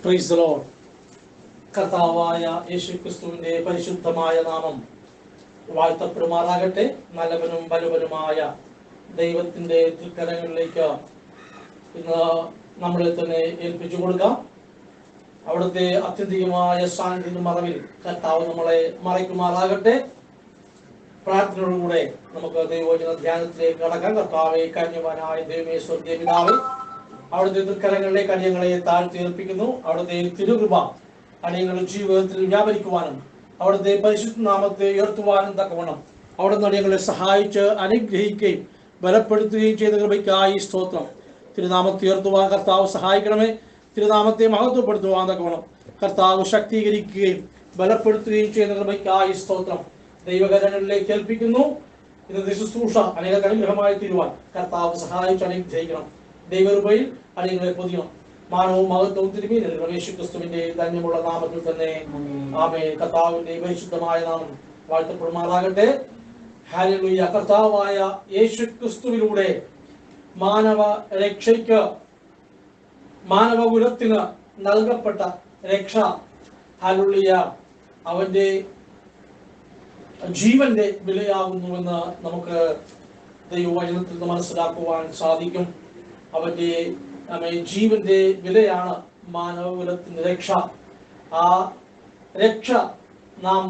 Price the Lord. കർത്താവായ യേശുക്രിസ്തുവിന്റെ പരിശുദ്ധമായ നാമം വാഴ്ത്തപ്പെടുമാറാകട്ടെ. നല്ലവനും ബലവനുമായ ദൈവത്തിന്റെ തൃക്കരങ്ങളിലേക്ക് ഇന്ന് നമ്മളെ തന്നെ ഏൽപ്പിച്ചു കൊടുക്കാം. അവിടുത്തെ അത്യന്തികമായ സാന്നിധ്യ മറവിൽ കർത്താവ് നമ്മളെ മറയ്ക്കുമാറാകട്ടെ. പ്രാർത്ഥനയോടുകൂടെ നമുക്ക് ദൈവവചന ധ്യാനത്തിലേക്ക് കടക്കാം. കർത്താവെ, കന്യവാനായ ദൈവമേ, സ്വർഗ്ഗീയ പിതാവേ, അവിടുത്തെ തൃക്കരങ്ങളിലേക്ക് അടിയങ്ങളെ താഴ്ത്തിയേൽപ്പിക്കുന്നു. അവിടുത്തെ തിരുകൃപ അടിയങ്ങളുടെ ജീവിതത്തിൽ വ്യാപരിക്കുവാനും അവിടുത്തെ പരിശുദ്ധ നാമത്തെ ഉയർത്തുവാനും തക്കവണ്ണം അവിടുന്ന് അടിയങ്ങളെ സഹായിച്ച് അനുഗ്രഹിക്കുകയും ബലപ്പെടുത്തുകയും ചെയ്ത കൃപയ്ക്കായി സ്തോത്രം. തിരുനാമത്തെ ഉയർത്തുവാൻ കർത്താവ് സഹായിക്കണമേ. തിരുനാമത്തെ മഹത്വപ്പെടുത്തുവാൻ തക്കവണ്ണം കർത്താവ് ശക്തീകരിക്കുകയും ബലപ്പെടുത്തുകയും ചെയ്യുന്ന കൃപയ്ക്കായി സ്തോത്രം. ദൈവകരങ്ങളിലേക്ക് ഏൽപ്പിക്കുന്നു. ഇന്നത്തെ ശുശ്രൂഷ അനേക അനുഗ്രഹമായി തീരുവാൻ കർത്താവ് സഹായിച്ച് അനുഗ്രഹിക്കണം. ദൈവകൃപയിൽ അടിയങ്ങളെ പൊതിയണം. മാനവും മഹത്വവും തിരുമേനി യേശുക്രിസ്തുവിന്റെ ധന്യമുള്ള നാമത്തിൽ തന്നെ ആമേൻ. കർത്താവിന്റെ പരിശുദ്ധമായ നാമം വാഴ്ത്തപ്പെടുമാറാകട്ടെ. ഹല്ലേലൂയ. കർത്താവായ യേശുക്രിസ്തുവിലൂടെ മാനവ രക്ഷയ്ക്ക്, മാനവകുലത്തിന് നൽകപ്പെട്ട രക്ഷ, ഹല്ലേലൂയ, അവന്റെ ജീവന്റെ വിലയാകുന്നുവെന്ന് നമുക്ക് ദൈവവചനത്തിൽ നിന്ന് മനസ്സിലാക്കുവാൻ സാധിക്കും. അവന്റെ ജീവന്റെ വിലയാണ് മാനവകുലത്തിന്റെ രക്ഷ. ആ രക്ഷ നാം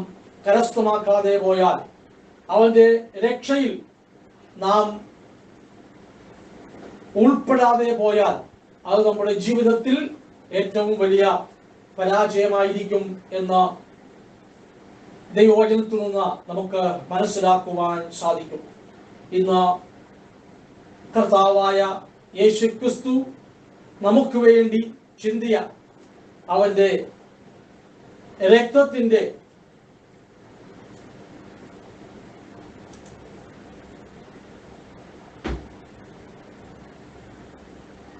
കരസ്ഥമാക്കാതെ പോയാൽ, അവന്റെ രക്ഷയിൽ നാം ഉൾപ്പെടാതെ പോയാൽ, അത് നമ്മുടെ ജീവിതത്തിൽ ഏറ്റവും വലിയ പരാജയമായിരിക്കും എന്ന് ദൈവവചനത്തിൽ നിന്ന് നമുക്ക് മനസ്സിലാക്കുവാൻ സാധിക്കും. ഇന്ന് കർത്താവായ യേശുക്രിസ്തു നമുക്ക് വേണ്ടി ചിന്തിയ അവന്റെ രക്തത്തിന്റെ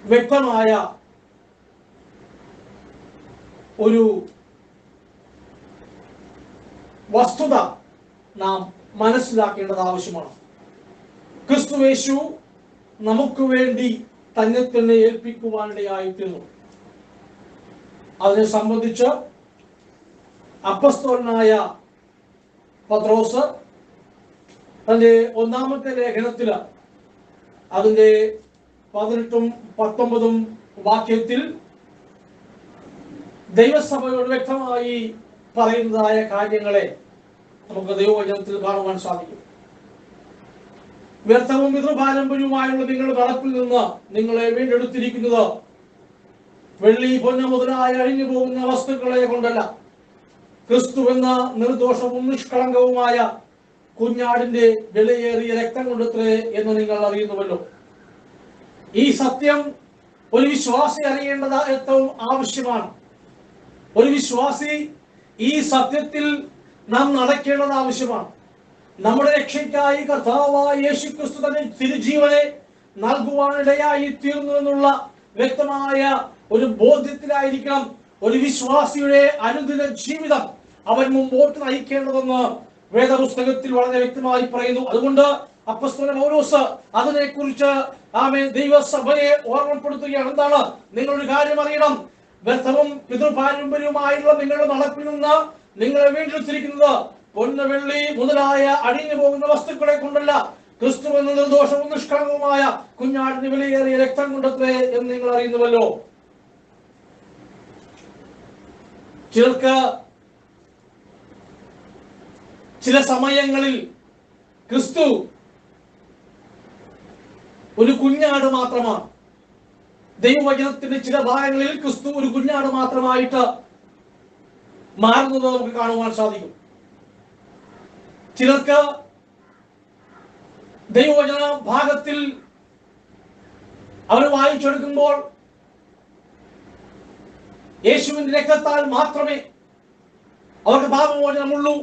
വ്യക്തമായ ഒരു വസ്തുത നാം മനസ്സിലാക്കേണ്ടത് ആവശ്യമാണ്. ക്രിസ്തുയേശു നമുക്ക് വേണ്ടി തന്നെ തന്നെ ഏൽപ്പിക്കുവാനിടയായിത്തീർന്നു. അതിനെ സംബന്ധിച്ച് അപ്പസ്തോലനായ പത്രോസ് തന്റെ ഒന്നാമത്തെ ലേഖനത്തിൽ അതിന്റെ 18ഉം 19ഉം വാക്യത്തിൽ ദൈവസഭയോട് വ്യക്തമായി പറയുന്നതായ കാര്യങ്ങളെ നമുക്ക് ദൈവവചനത്തിൽ കാണുവാൻ സാധിക്കും. വ്യർത്ഥവും പിതൃപാരമ്പര്യവുമായുള്ള നിങ്ങളുടെ നടപ്പിൽ നിന്ന് നിങ്ങളെ വീണ്ടെടുത്തിരിക്കുന്നത് വെള്ളി, പൊന്ന് മുതലായ അഴിഞ്ഞു പോകുന്ന വസ്തുക്കളെ കൊണ്ടല്ല, ക്രിസ്തു എന്ന നിർദോഷവും നിഷ്കളങ്കവുമായ കുഞ്ഞാടിന്റെ വിലയേറിയ രക്തം കൊണ്ടത്രേ എന്ന് നിങ്ങൾ അറിയുന്നുവല്ലോ. ഈ സത്യം ഒരു വിശ്വാസി അറിയേണ്ടത് ഏറ്റവും ആവശ്യമാണ്. ഒരു വിശ്വാസി ഈ സത്യത്തിൽ നാം നടക്കേണ്ടത് ആവശ്യമാണ്. നമ്മുടെ രക്ഷയ്ക്കായി കർത്താവായ യേശുക്രിസ്തു തന്നെ തിരുജീവനെ നൽകുവാനിടയായി തീർന്നു എന്നുള്ള വ്യക്തമായ ഒരു ബോധ്യത്തിലായിരിക്കണം ഒരു വിശ്വാസിയുടെ അനുദിന ജീവിതം അവൻ മുമ്പോട്ട് നയിക്കേണ്ടതെന്ന് വേദപുസ്തകത്തിൽ വളരെ വ്യക്തമായി പറയുന്നു. അതുകൊണ്ട് അപ്പോസ്തലൻ പൗലോസ് അതിനെക്കുറിച്ച് ദൈവസഭയെ ഓർമ്മപ്പെടുത്തുകയാണ്. എന്താണ്? നിങ്ങളൊരു കാര്യം അറിയണം. വ്യർത്ഥവും പിതൃപാരമ്പര്യവുമായുള്ള നിങ്ങളുടെ നടപ്പിൽ നിന്ന് നിങ്ങളെ വീണ്ടെടുത്തിരിക്കുന്നത് പൊന്ന്, വെള്ളി മുതലായ അടിഞ്ഞു പോകുന്ന വസ്തുക്കളെ കൊണ്ടല്ല, ക്രിസ്തു എന്ന നിർദോഷവും നിഷ്കളങ്കവുമായ കുഞ്ഞാടിന് വിലയേറിയ രക്തം കൊണ്ടത്രേ എന്ന് നിങ്ങൾ അറിയുന്നുവല്ലോ. ചിലർക്ക് ചില സമയങ്ങളിൽ ക്രിസ്തു ഒരു കുഞ്ഞാട് മാത്രമാണ്. ദൈവവചനത്തിന്റെ ചില ഭാഗങ്ങളിൽ ക്രിസ്തു ഒരു കുഞ്ഞാട് മാത്രമായിട്ട് മാറുന്നത് നമുക്ക് കാണുവാൻ സാധിക്കും. ചിലർക്ക് ദൈവവചന ഭാഗത്തിൽ അവർ വായിച്ചെടുക്കുമ്പോൾ യേശുവിന്റെ രക്തത്താൽ മാത്രമേ അവർക്ക് പാപമോചനമുള്ളൂ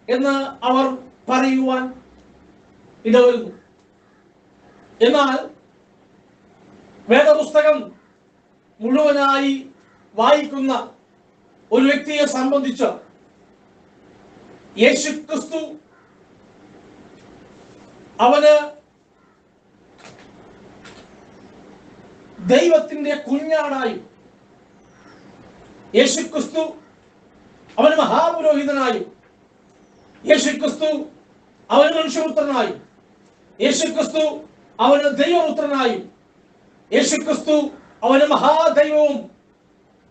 എന്ന് അവർ പറയുവാൻ ഇടവരുന്നു. എന്നാൽ വേദപുസ്തകം മുഴുവനായി വായിക്കുന്ന ഒരു വ്യക്തിയെ സംബന്ധിച്ച് യേശുക്രിസ്തു അവന് ദൈവത്തിന്റെ കുഞ്ഞാടായി യേശുക്രിസ്തു അവന് മഹാപുരോഹിതനായും, യേശുക്രിസ്തു അവന് മനുഷ്യപുത്രനായും, യേശുക്രിസ്തു അവന് ദൈവപുത്രനായും, യേശുക്രിസ്തു അവന് മഹാദൈവവും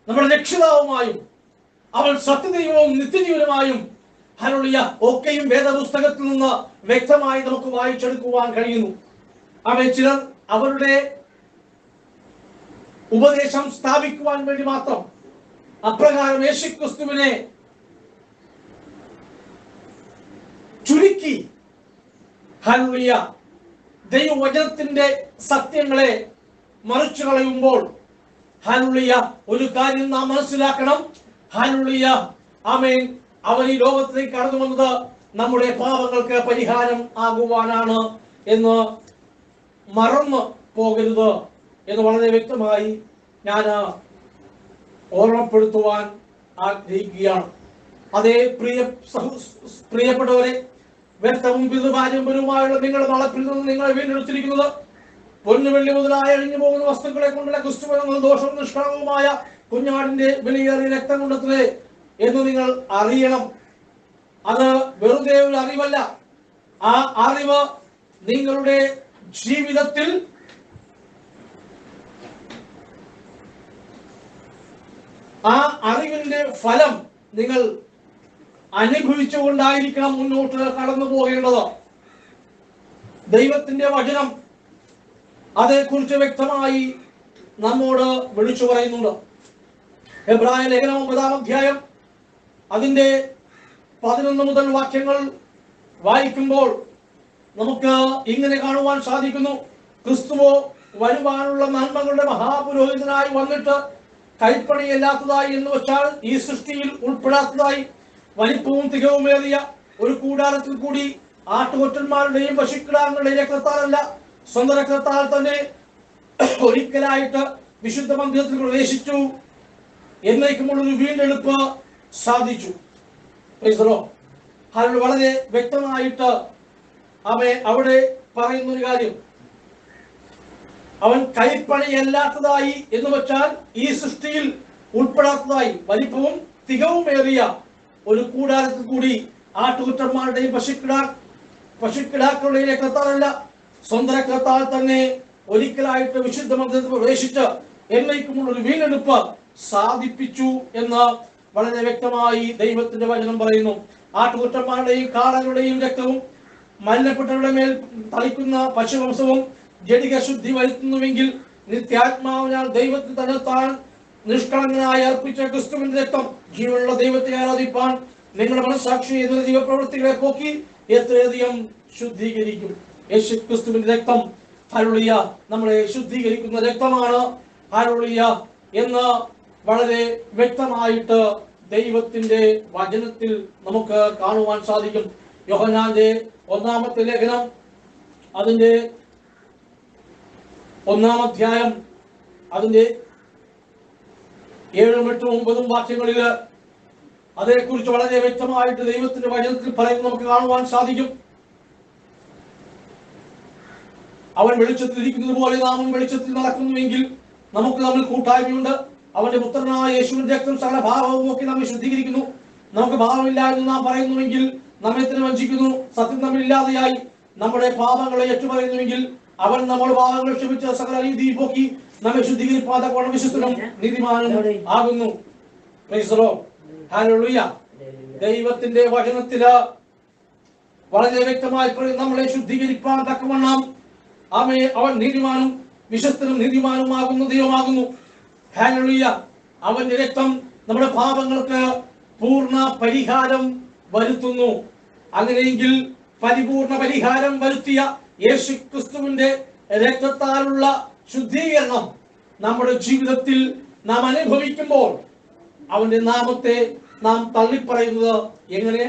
നമ്മുടെ രക്ഷിതാവുമായും, അവൻ സത്യദൈവവും നിത്യജീവനുമായും ഹല്ലേലൂയ ഒക്കെയും വേദപുസ്തകത്തിൽ നിന്ന് വ്യക്തമായി നമുക്ക് വായിച്ചെടുക്കുവാൻ കഴിയുന്നു. അവൻ ചിലർ അവരുടെ ഉപദേശം സ്ഥാപിക്കുവാൻ വേണ്ടി മാത്രം അപ്രകാരം യേശുക്രിസ്തുവിനെ ചുരുക്കി ഹല്ലേലൂയ ദൈവവചനത്തിന്റെ സത്യങ്ങളെ മറിച്ചു കളയുമ്പോൾ ഹല്ലേലൂയ ഒരു കാര്യം നാം മനസ്സിലാക്കണം. ഹല്ലേലൂയ ആമേൻ, അവൻ ഈ ലോകത്തിലേക്ക് കടന്നു വന്നത് നമ്മുടെ പാപങ്ങൾക്ക് പരിഹാരം ആകുവാനാണ് എന്ന് മറന്നു പോകരുത് എന്ന് വളരെ വ്യക്തമായി ഞാൻ ഓർമ്മപ്പെടുത്തുവാൻ ആഗ്രഹിക്കുകയാണ്. അതേ പ്രിയപ്പെട്ടവരെ, വ്യക്തവും പിതൃപാരമ്പര്യവുമായുള്ള നിങ്ങളുടെ വളപ്പിൽ നിന്ന് നിങ്ങളെ വീണ്ടെടുത്തിരിക്കുന്നത് പൊന്നുവെള്ളി മുതലായ അഴിഞ്ഞു പോകുന്ന വസ്തുക്കളെ കൊണ്ടുള്ള ക്രിസ്തുവിനുള്ള ദോഷവും നിഷ്കളങ്കവുമായ കുഞ്ഞാടിന്റെ വിലയേറിയ രക്തം കൊണ്ടത്രേ എന്ന് നിങ്ങൾ അറിയണം. അത് വെറുതെ ഒരു അറിവല്ല. ആ അറിവ് നിങ്ങളുടെ ജീവിതത്തിൽ ആ അറിവിന്റെ ഫലം നിങ്ങൾ അനുഭവിച്ചുകൊണ്ടായിരിക്കണം മുന്നോട്ട് കടന്നു പോകേണ്ടത്. ദൈവത്തിന്റെ വചനം അതേക്കുറിച്ച് വ്യക്തമായി നമ്മോട് വിളിച്ചു പറയുന്നുണ്ട്. എബ്രായ ലേഖനം 9-ാം അധ്യായം അതിന്റെ 11 മുതൽ വാക്യങ്ങൾ വായിക്കുമ്പോൾ നമുക്ക് ഇങ്ങനെ കാണുവാൻ സാധിക്കുന്നു. ക്രിസ്തുവോ വരുവാനുള്ള നന്മകളുടെ മഹാപുരോഹിതനായി വന്നിട്ട് കൈപ്പണിയല്ലാത്തതായി എന്ന് വെച്ചാൽ ഈ സൃഷ്ടിയിൽ ഉൾപ്പെടാത്തതായി വലിപ്പവും തികവുമേറിയ ഒരു കൂടാരത്തിൽ കൂടി ആട്ടുകൊറ്റന്മാരുടെയും പശുക്കിടാങ്ങളുടെയും രക്തത്താലല്ല, സ്വന്തം രക്തത്താൽ തന്നെ ഒരിക്കലായിട്ട് വിശുദ്ധ മന്ദിരത്തിൽ പ്രവേശിച്ചു, എന്നേക്കുമുള്ളൊരു വീണ്ടെടുപ്പ് സാധിച്ചു. അതിൽ വളരെ വ്യക്തമായിട്ട് അവിടെ പറയുന്ന ഒരു കാര്യം, അവൻ കൈപ്പണിയല്ലാത്തതായി എന്ന് വെച്ചാൽ ഈ സൃഷ്ടിയിൽ ഉൾപ്പെടാത്തതായി വലിപ്പവും തികവുമേറിയ ഒരു കൂടാരത്തിൽ കൂടി ആട്ടുകുറ്റന്മാരുടെയും പശുക്കിടാക്കളുടെയും രക്തത്താലല്ല, സ്വന്തം രക്തത്താൽ തന്നെ ഒരിക്കലായിട്ട് വിശുദ്ധ മന്ദിരത്തിൽ പ്രവേശിച്ച് എന്നേക്കുമുള്ള ഒരു വീണ്ടെടുപ്പ് സാധിപ്പിച്ചു എന്ന് വളരെ വ്യക്തമായി ദൈവത്തിന്റെ വചനം പറയുന്നു. ആട്ടുകുറ്റന്മാരുടെയും കാളകളുടെയും രക്തവും മലിനപ്പെട്ടവരുടെ മേൽ തളിക്കുന്ന പശുവംശവും ജഡിക ശുദ്ധി വരുത്തുന്നുവെങ്കിൽ നിത്യാത്മാവിനാൽ ദൈവത്തിന് തന്നെ താൻ നിഷ്കളങ്കനായി അർപ്പിച്ച ക്രിസ്തുവിന്റെ രക്തം ജീവനുള്ള ദൈവത്തെ ആരാധിപ്പാൻ നിങ്ങളുടെ മനസ്സാക്ഷി എന്ന ജീവപ്രവൃത്തികളെ പോക്കി എത്രയധികം ശുദ്ധീകരിക്കും. യേശു ക്രിസ്തുവിന്റെ രക്തം ഹല്ലേലൂയ നമ്മളെ ശുദ്ധീകരിക്കുന്ന രക്തമാണ് ഹല്ലേലൂയ എന്ന് വളരെ വ്യക്തമായിട്ട് ദൈവത്തിന്റെ വചനത്തിൽ നമുക്ക് കാണുവാൻ സാധിക്കും. യോഹന്നാന്റെ 1-ാമത്തെ ലേഖനം അതിന്റെ 1-ാം അധ്യായം അതിന്റെ 7, 8, 9 വാക്യങ്ങളിൽ അതേക്കുറിച്ച് വളരെ വ്യക്തമായിട്ട് ദൈവത്തിന്റെ വചനത്തിൽ പറയുന്നത് നമുക്ക് കാണുവാൻ സാധിക്കും. അവൻ വെളിച്ചത്തിൽ ഇരിക്കുന്നത് പോലെ നാമും വെളിച്ചത്തിൽ നടക്കുന്നുവെങ്കിൽ നമുക്ക് തമ്മിൽ കൂട്ടായ്മയുണ്ട്. അവന്റെ പുത്രനായ യേശുവിന്റെ രക്തം സകല ഭാവവും ഒക്കെ നമ്മെ ശുദ്ധീകരിക്കുന്നു. നമുക്ക് ഭാവമില്ല എന്ന് നാം പറയുന്നുവെങ്കിൽ നമ്മെ തന്നെ വഞ്ചിക്കുന്നു. സത്യം നമ്മില്ലാതെയായി നമ്മുടെ പാപങ്ങളെ ഏറ്റുപറയുന്നുവെങ്കിൽ അവൻ നമ്മുടെ പാപങ്ങൾ ക്ഷമിച്ച സകല നീതി പോക്കി നമ്മെ ശുദ്ധീകരിപ്പാതെ വിശ്വസ്തനും നീതിമാനും ആകുന്നു. ഹല്ലേലൂയ. ദൈവത്തിന്റെ വചനത്തില് വളരെ വ്യക്തമായി നമ്മളെ ശുദ്ധീകരിപ്പാൻ തക്കവണ്ണം അവൻ നീതിമാനും വിശ്വസ്തനും നീതിമാനുമാകുന്നു, ദൈവമാകുന്നു. ഹല്ലേലൂയ. അവന്റെ രക്തം നമ്മുടെ പാപങ്ങൾക്ക് പൂർണ്ണ പരിഹാരം വരുത്തുന്നു. അങ്ങനെയെങ്കിൽ പരിപൂർണ പരിഹാരം വരുത്തിയ യേശു ക്രിസ്തുവിന്റെ രക്തത്താലുള്ള ശുദ്ധീകരണം നമ്മുടെ ജീവിതത്തിൽ നാം അനുഭവിക്കുമ്പോൾ അവന്റെ നാമത്തെ നാം തള്ളിപ്പറയുന്നത് എങ്ങനെ?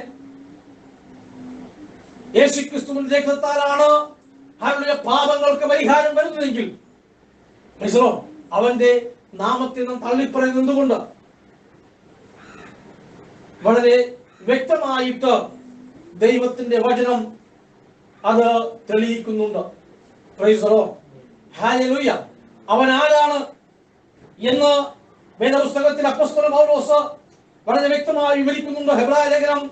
യേശു ക്രിസ്തുവിന്റെ രക്തത്താലാണ് ഹല്ലേലൂയ പാപങ്ങൾക്ക് പരിഹാരം വരുന്നതെങ്കിൽ അവന്റെ നാമത്തെ നാം തള്ളിപ്പറയുന്നത് എന്തുകൊണ്ട്? വളരെ വ്യക്തമായിട്ട് ദൈവത്തിന്റെ വചനം അത് തെളിയിക്കുന്നുണ്ട്. Praise the lord. ഹല്ലേലൂയ. അവൻ ആരാണ് എന്ന് വേദപുസ്തകത്തിൽ അപ്പോസ്തലൻ പൗലോസ് വളരെ വ്യക്തമായി വിവരിക്കുന്നുണ്ട്. ഹെബ്രായ ലേഖനം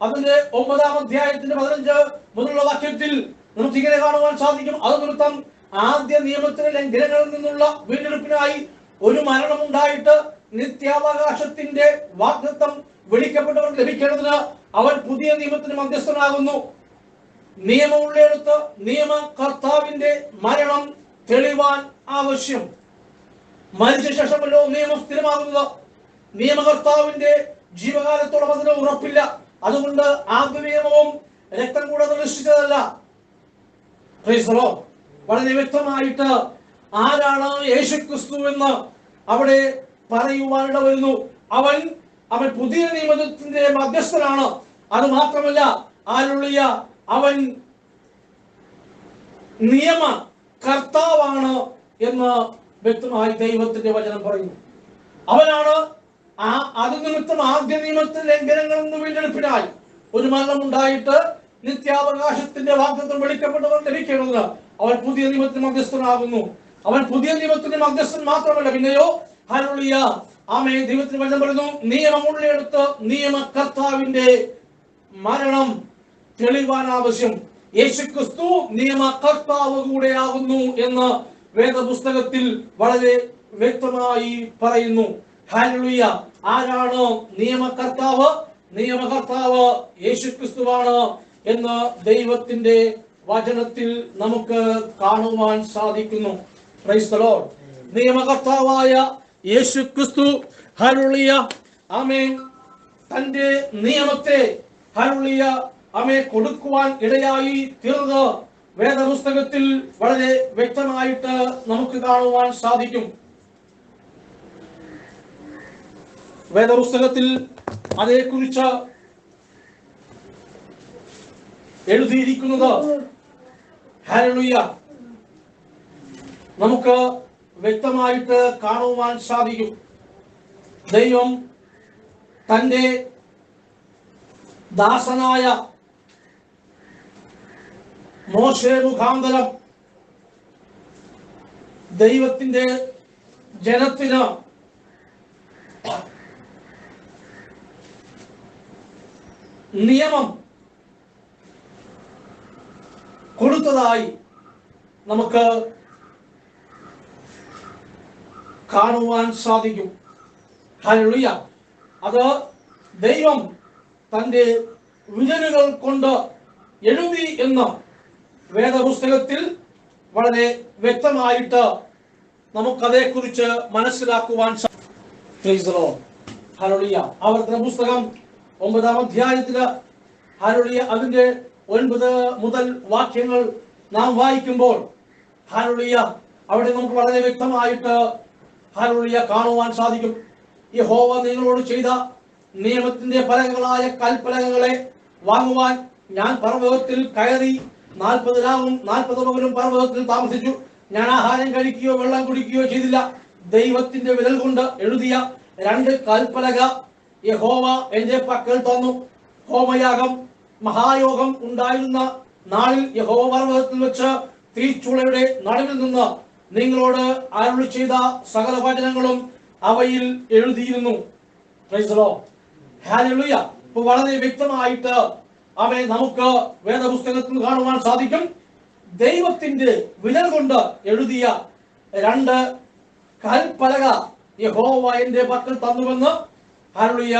അതിന്റെ 9-ാം അധ്യായത്തിന്റെ 15 മുതലുള്ള വാക്യത്തിൽ നമുക്ക് ഇങ്ങനെ കാണുവാൻ സാധിക്കും. അത് നിമിത്തം ആദ്യ നിയമത്തിലെ ലംഘനങ്ങളിൽ നിന്നുള്ള വീണ്ടെടുപ്പിനായി ഒരു മരണം ഉണ്ടായിട്ട് നിത്യാവകാശത്തിന്റെ വാഗ്ദത്തം വെളിക്കപ്പെട്ടവർക്ക് ലഭിക്കേണ്ടതിന് അവൻ പുതിയ നിയമത്തിന് മധ്യസ്ഥനാകുന്നു. നിയമമുള്ളിടത്ത് നിയമകർത്താവിന്റെ മരണം തെളിവാൻ ആവശ്യം. മരിച്ച ശേഷമല്ലോ നിയമം സ്ഥിരമാകുന്നത്. നിയമകർത്താവിന്റെ ജീവകാലത്തോളം അതിന് ഉറപ്പില്ല. അതുകൊണ്ട് ആദ്യ നിയമവും രക്തം കൂടെ നിശ്ചിച്ചതല്ല. വളരെ വ്യക്തമായിട്ട് ആരാണ് യേശുക്രിസ്തു എന്ന് അവിടെ പറയുവാനിട വരുന്നു. അവൻ പുതിയ നിയമത്തിന്റെ മധ്യസ്ഥനാണ്. അത് മാത്രമല്ല, ആരുള്ളിയ അവൻ നിയമ കർത്താവാണ് എന്ന് വ്യക്തമായി ദൈവത്തിന്റെ വചനം പറയുന്നു. അവനാണ് അത് നിമിത്തം ആദ്യ നിയമത്തിൽ ലംഘനങ്ങളിൽ നിന്ന് വീണ്ടെടുപ്പിനായി ഒരു മരണം ഉണ്ടായിട്ട് നിത്യാവകാശത്തിന്റെ വാഗ്ദത്തം വെളിക്കപ്പെട്ടവർ ലഭിക്കേണ്ടതിന് അവൻ പുതിയ നിയമത്തിന് മധ്യസ്ഥനാകുന്നു. അവൻ പുതിയ നിയമത്തിന്റെ മധ്യസ്ഥൻ മാത്രമല്ല, പിന്നെയോ ഹല്ലേലൂയ ആമേൻ, ദൈവത്തിന് വചനം പറയുന്നു, നിയമമുള്ളിടത്ത് നിയമകർത്താവിന്റെ മരണം തെളിവാൻ ആവശ്യം. യേശുക്രിസ്തു നിയമകർത്താവ് കൂടെയാകുന്നു എന്ന് വേദപുസ്തകത്തിൽ വളരെ വ്യക്തമായി പറയുന്നു. ഹല്ലേലൂയ. ആരാണ് നിയമകർത്താവ്? നിയമകർത്താവ് യേശുക്രിസ്തുവാണ് എന്ന് ദൈവത്തിന്റെ വചനത്തിൽ നമുക്ക് കാണുവാൻ സാധിക്കുന്നു. Price the Lord. നിയമകർത്താവായ യേശുക്രിസ്തു ഹല്ലേലൂയ ആമേൻ തന്റെ നിയമത്തെ ഹല്ലേലൂയ ആമേൻ കൊടുക്കുവാൻ ഇടയായി തീർന്നത് വേദപുസ്തകത്തിൽ വളരെ വ്യക്തമായിട്ട് നമുക്ക് കാണുവാൻ സാധിക്കും. വേദപുസ്തകത്തിൽ അതേക്കുറിച്ച് എഴുതിയിരിക്കുന്നത് ഹല്ലേലൂയ നമുക്ക് വ്യക്തമായിട്ട് കാണുവാൻ സാധിക്കും. ദൈവം തന്റെ ദാസനായ മോശെ മുഖാന്തരം ദൈവത്തിന്റെ ജനത്തിന് നിയമം കൊടുത്തതായി നമുക്ക് കാണുവാൻ സാധിക്കും. ഹല്ലേലൂയ. അത് ദൈവം തന്റെ വിരലുകൾ കൊണ്ട് എഴുതി എന്ന് വേദപുസ്തകത്തിൽ വളരെ വ്യക്തമായിട്ട് നമുക്കതേക്കുറിച്ച് മനസ്സിലാക്കുവാൻ സാധിക്കും. ഹല്ലേലൂയ. ആവർത്തന പുസ്തകം 9-ാം അധ്യായത്തില് ഹല്ലേലൂയ അതിന്റെ 9 മുതൽ വാക്യങ്ങൾ നാം വായിക്കുമ്പോൾ ഹല്ലേലൂയ അവിടെ നമുക്ക് വളരെ വ്യക്തമായിട്ട് ഹല്ലേലൂയ കാണുവാൻ സാധിക്കും. യഹോവ നിങ്ങളോട് ചെയ്ത നിയമത്തിന്റെ പലകകളായ കൽപ്പലകകളെ വാങ്ങുവാൻ ഞാൻ പർവ്വതത്തിൽ കയറി 40 രാവും 40 പകലും പർവ്വതത്തിൽ താമസിച്ചു. ഞാൻ ആഹാരം കഴിക്കുകയോ വെള്ളം കുടിക്കുകയോ ചെയ്തില്ല. ദൈവത്തിന്റെ വിരൽ കൊണ്ട് എഴുതിയ 2 കൽപ്പലക യഹോവ എന്റെ പക്കൽ തന്നു. ഹോമയാഗം മഹായോഗം ഉണ്ടായിരുന്ന നാളിൽ യഹോവ പർവ്വതത്തിൽ വെച്ച് തീച്ചൂളയുടെ നടുവിൽ നിന്ന് നിങ്ങളോട് അരുളി ചെയ്ത സകല വചനങ്ങളും അവയിൽ എഴുതിയിരുന്നു. Price the lord. ഹല്ലേലൂയ. ഇപ്പോൾ വളരെ വ്യക്തമായിട്ട് അവയെ നമുക്ക് വേദപുസ്തകത്തിൽ കാണുവാൻ സാധിക്കും. ദൈവത്തിന്റെ വിരൽ കൊണ്ട് എഴുതിയ 2 കൽപ്പലക യഹോവ എന്റെ പക്കൽ തന്നുവെന്ന് ഹല്ലേലൂയ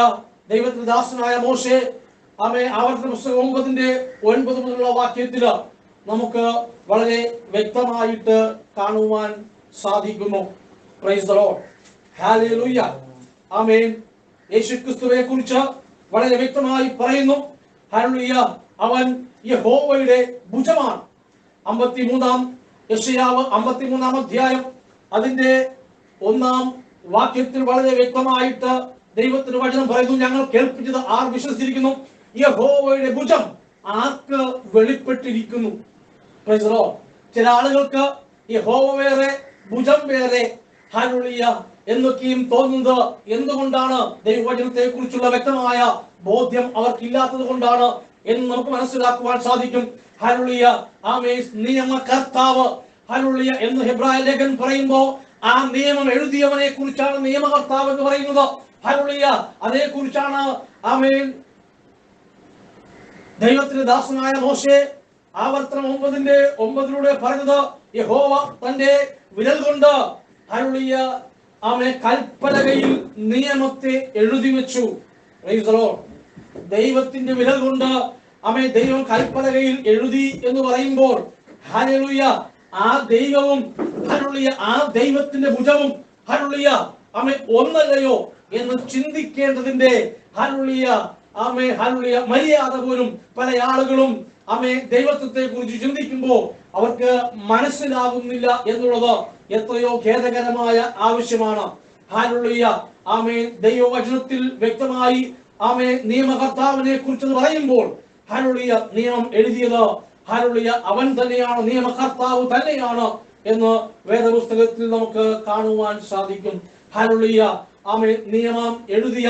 ദൈവത്തിന്റെ ദാസനായ മോശെ ആവർത്തന പുസ്തകം 9-ന്റെ 9 മുതലുള്ള വാക്യത്തിൽ നമുക്ക് വളരെ വ്യക്തമായിട്ട് കാണുവാൻ സാധിക്കുന്നു. Price the lord. ഹല്ലേലൂയ. ആമേൻ. യേശുക്രിസ്തുവിനെ കുറിച്ച് വളരെ വ്യക്തമായി പറയുന്നു. ഹല്ലേലൂയ. അവൻ യഹോവയുടെ ഭുജമാണ്. 53-ാം യെശയ്യാവ് 53-ാം അധ്യായം അതിന്റെ 1-ാം വാക്യത്തിൽ വളരെ വ്യക്തമായിട്ട് ദൈവത്തിന്റെ വചനം പറയുന്നു, ഞങ്ങൾ കേൾപ്പിച്ചത് ആർ വിശ്വസിച്ചിരിക്കുന്നു? യഹോവയുടെ ഭുജം ആർക്ക് വെളിപ്പെട്ടിരിക്കുന്നു? Praise the lord. ചില ആളുകൾക്ക് യഹോവ വേറെ ഭുജം വേറെ ഹല്ലേലൂയ എന്നൊക്കെയും തോന്നുന്നത് എന്തുകൊണ്ടാണ്? ദൈവവചനത്തെ കുറിച്ചുള്ള വ്യക്തമായ ബോധ്യം അവർക്കില്ലാത്തത് കൊണ്ടാണ് എന്ന് നമുക്ക് മനസ്സിലാക്കുവാൻ സാധിക്കും. ഹല്ലേലൂയ. ആമേൻ. നിയമകർത്താവ് ഹല്ലേലൂയ എന്ന് ഹെബ്രായ ലേഖനം പറയുമ്പോൾ ആ നിയമം എഴുതിയവനെ കുറിച്ചാണ് നിയമകർത്താവ് എന്ന് പറയുന്നത്. ഹല്ലേലൂയ. അതേക്കുറിച്ചാണ് ആമേൻ ദൈവത്തിന്റെ ദാസനായ മോശെ ആവർത്തനം 9:9 പറഞ്ഞത്. യഹോവ തന്റെ വിരൽ കൊണ്ട് ഹല്ലേലൂയ ആമേൻ കൽപ്പലകയിൽ നിയമത്തെ എഴുതി വെച്ചു. Price the Lord. ദൈവത്തിന്റെ വിരൽ കൊണ്ട് ആമേൻ ദൈവം കൽപ്പലകയിൽ എഴുതി എന്ന് പറയുമ്പോൾ ഹല്ലേലൂയ ആ ദൈവവും ഹല്ലേലൂയ ആ ദൈവത്തിന്റെ ഭുജവും ഹല്ലേലൂയ ആമേൻ ഒന്നല്ലയോ എന്ന് ചിന്തിക്കേണ്ടതിന്റെ ഹല്ലേലൂയ ആമേൻ ഹല്ലേലൂയ മര്യാദ പോലും പല ആളുകളും ആമേൻ ദൈവത്വത്തെ കുറിച്ച് ചിന്തിക്കുമ്പോൾ അവർക്ക് മനസ്സിലാകുന്നില്ല എന്നുള്ളത് എത്രയോ ഖേദകരമായ ആവശ്യമാണ്. ഹല്ലേലൂയ ആമേൻ ദൈവവചനത്തിൽ വ്യക്തമായി ആമേൻ നിയമകർത്താവിനെ കുറിച്ച് പറയുമ്പോൾ ഹല്ലേലൂയ നിയമം എഴുതിയത് ഹല്ലേലൂയ അവൻ തന്നെയാണ്, നിയമകർത്താവ് തന്നെയാണ് എന്ന് വേദപുസ്തകത്തിൽ നമുക്ക് കാണുവാൻ സാധിക്കും. ഹല്ലേലൂയ ആമേൻ നിയമം എഴുതിയ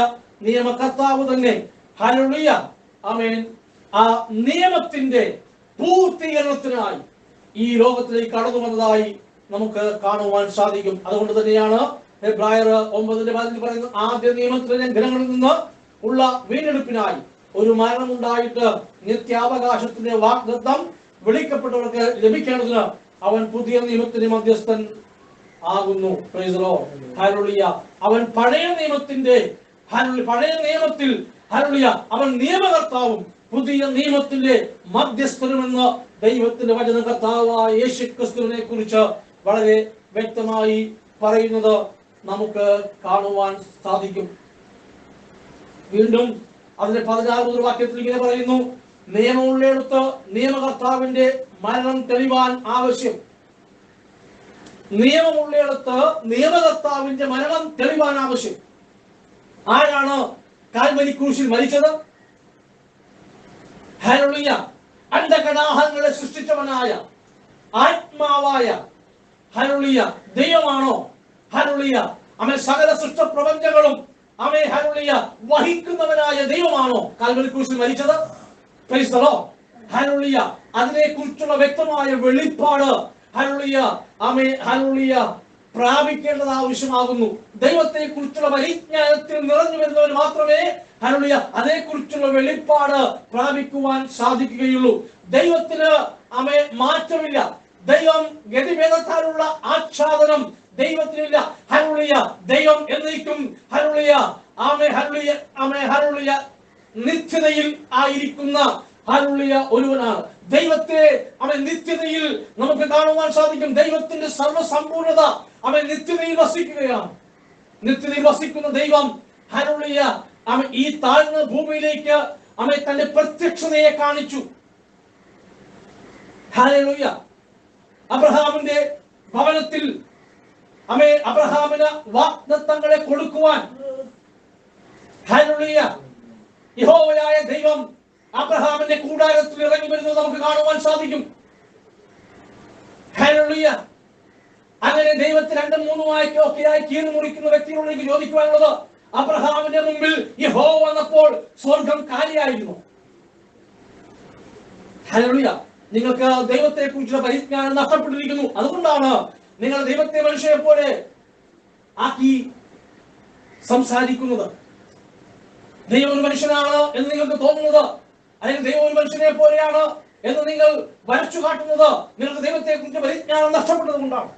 നിയമകർത്താവ് തന്നെ ഹല്ലേലൂയ ആമേൻ ആ നിയമത്തിന്റെ പൂർത്തീകരണത്തിനായി ഈ ലോകത്തിലേക്ക് കടന്നു വന്നതായി നമുക്ക് കാണുവാൻ സാധിക്കും. അതുകൊണ്ട് തന്നെയാണ് എബ്രായർ 9:10 പറയുന്നത്, ആദ്യ നിയമത്തിലെ ലംഘനങ്ങളിൽ നിന്ന് ഉള്ള വീണ്ടെടുപ്പിനായി ഒരു മരണമുണ്ടായിട്ട് നിത്യാവകാശത്തിന്റെ വാഗ്ദത്തം വിളിക്കപ്പെട്ടവർക്ക് ലഭിക്കേണ്ടതിന് അവൻ പുതിയ നിയമത്തിന്റെ മധ്യസ്ഥൻ ആകുന്നു. Price the lord. ഹല്ലേലൂയ. അവൻ പഴയ നിയമത്തിൽ ഹല്ലേലൂയ അവൻ നിയമകർത്താവും പുതിയ നിയമത്തിന്റെ മധ്യസ്ഥനുമെന്ന് ദൈവത്തിന്റെ വചനകർത്താവായ യേശുക്രിസ്തുവിനെ കുറിച്ച് വളരെ വ്യക്തമായി പറയുന്നത് നമുക്ക് കാണുവാൻ സാധിക്കും. വീണ്ടും അതിന്റെ 16 വാക്യത്തിൽ ഇങ്ങനെ പറയുന്നു, നിയമമുള്ളിടത്ത് നിയമകർത്താവിന്റെ മരണം തെളിവാൻ ആവശ്യം. നിയമമുള്ളിടത്ത് നിയമകർത്താവിന്റെ മരണം തെളിവാൻ ആവശ്യം. ആരാണ് കാൽവരി ക്രൂശിൽ മരിച്ചത്? ഹല്ലേലൂയ. അണ്ഡകടാഹങ്ങളെ സൃഷ്ടിച്ചവനായ ആത്മാവായ ഹല്ലേലൂയ ദൈവമാണോ? ഹല്ലേലൂയ അവൻ സകല സൃഷ്ട പ്രപഞ്ചങ്ങളും അവൻ ഹല്ലേലൂയ വഹിക്കുന്നവനായ ദൈവമാണോ കാൽവരി ക്രൂശിൽ മരിച്ചത്? Price the lord. ഹല്ലേലൂയ. അതിനെ കുറിച്ചുള്ള വ്യക്തമായ വെളിപ്പാട് ഹല്ലേലൂയ ആമേൻ ഹല്ലേലൂയ പ്രാപിക്കേണ്ടത് ആവശ്യമാകുന്നു. ദൈവത്തെ കുറിച്ചുള്ള പരിജ്ഞാനത്തിൽ നിറഞ്ഞു വരുന്നവർ മാത്രമേ ഹല്ലേലൂയ അതേക്കുറിച്ചുള്ള വെളിപ്പാട് പ്രാപിക്കുവാൻ സാധിക്കുകയുള്ളൂ. ദൈവത്തിന് ആമേൻ മാറ്റമില്ല. ദൈവം ഗതിഭേദത്താലുള്ള ആച്ഛാദനം ദൈവത്തിനില്ല. ഹല്ലേലൂയ ദൈവം എന്നേക്കും hallelujah amen hallelujah amen hallelujah നിത്യതയിൽ ആയിരിക്കുന്ന ഹല്ലേലൂയ ഒരുവനാണ്. ദൈവത്തെ അവൻ നിത്യതയിൽ നമുക്ക് കാണുവാൻ സാധിക്കും. ദൈവത്തിന്റെ സർവ്വസമ്പൂർണത അവൻ നിത്യതയിൽ വസിക്കുകയാണ്. നിത്യതയിൽ വസിക്കുന്ന ദൈവം ഹല്ലേലൂയ അവൻ ഈ താഴ്ന്ന ഭൂമിയിലേക്ക് അവൻ തന്റെ പ്രത്യക്ഷതയെ കാണിച്ചു. ഹല്ലേലൂയ. അബ്രഹാമിന്റെ ഭവനത്തിൽ അവൻ അബ്രഹാമിന് വാഗ്ദത്തങ്ങളെ കൊടുക്കുവാൻ ഹല്ലേലൂയ യഹോവയായ ദൈവം അബ്രഹാമിന്റെ കൂടാരത്തിൽ ഇറങ്ങി വരുന്നത് നമുക്ക് കാണുവാൻ സാധിക്കും. ഹല്ലേലൂയ. അങ്ങനെ ദൈവത്തെ 2-3 ഒക്കെയായി കീറി മുറിക്കുന്ന വ്യക്തികളോട് എനിക്ക് ചോദിക്കുവാനുള്ളത്, അബ്രഹാമിന്റെ മുമ്പിൽ യഹോവ വന്നപ്പോൾ സ്വർഗം കാലിയായിരുന്നു. ഹല്ലേലൂയ. നിങ്ങൾക്ക് ദൈവത്തെ കുറിച്ചുള്ള പരിജ്ഞാനം നഷ്ടപ്പെട്ടിരിക്കുന്നു. അതുകൊണ്ടാണ് നിങ്ങൾ ദൈവത്തെ മനുഷ്യരെ പോലെ ആക്കി സംസാരിക്കുന്നത്. ദൈവം ഒരു മനുഷ്യനാണ് എന്ന് നിങ്ങൾക്ക് തോന്നുന്നത്, അല്ലെങ്കിൽ ദൈവം ഒരു മനുഷ്യനെ പോലെയാണ് എന്ന് നിങ്ങൾ വരച്ചു കാട്ടുന്നത് നിങ്ങൾക്ക് ദൈവത്തെ കുറിച്ച് പരിജ്ഞാനം നഷ്ടപ്പെട്ടത് കൊണ്ടാണ്.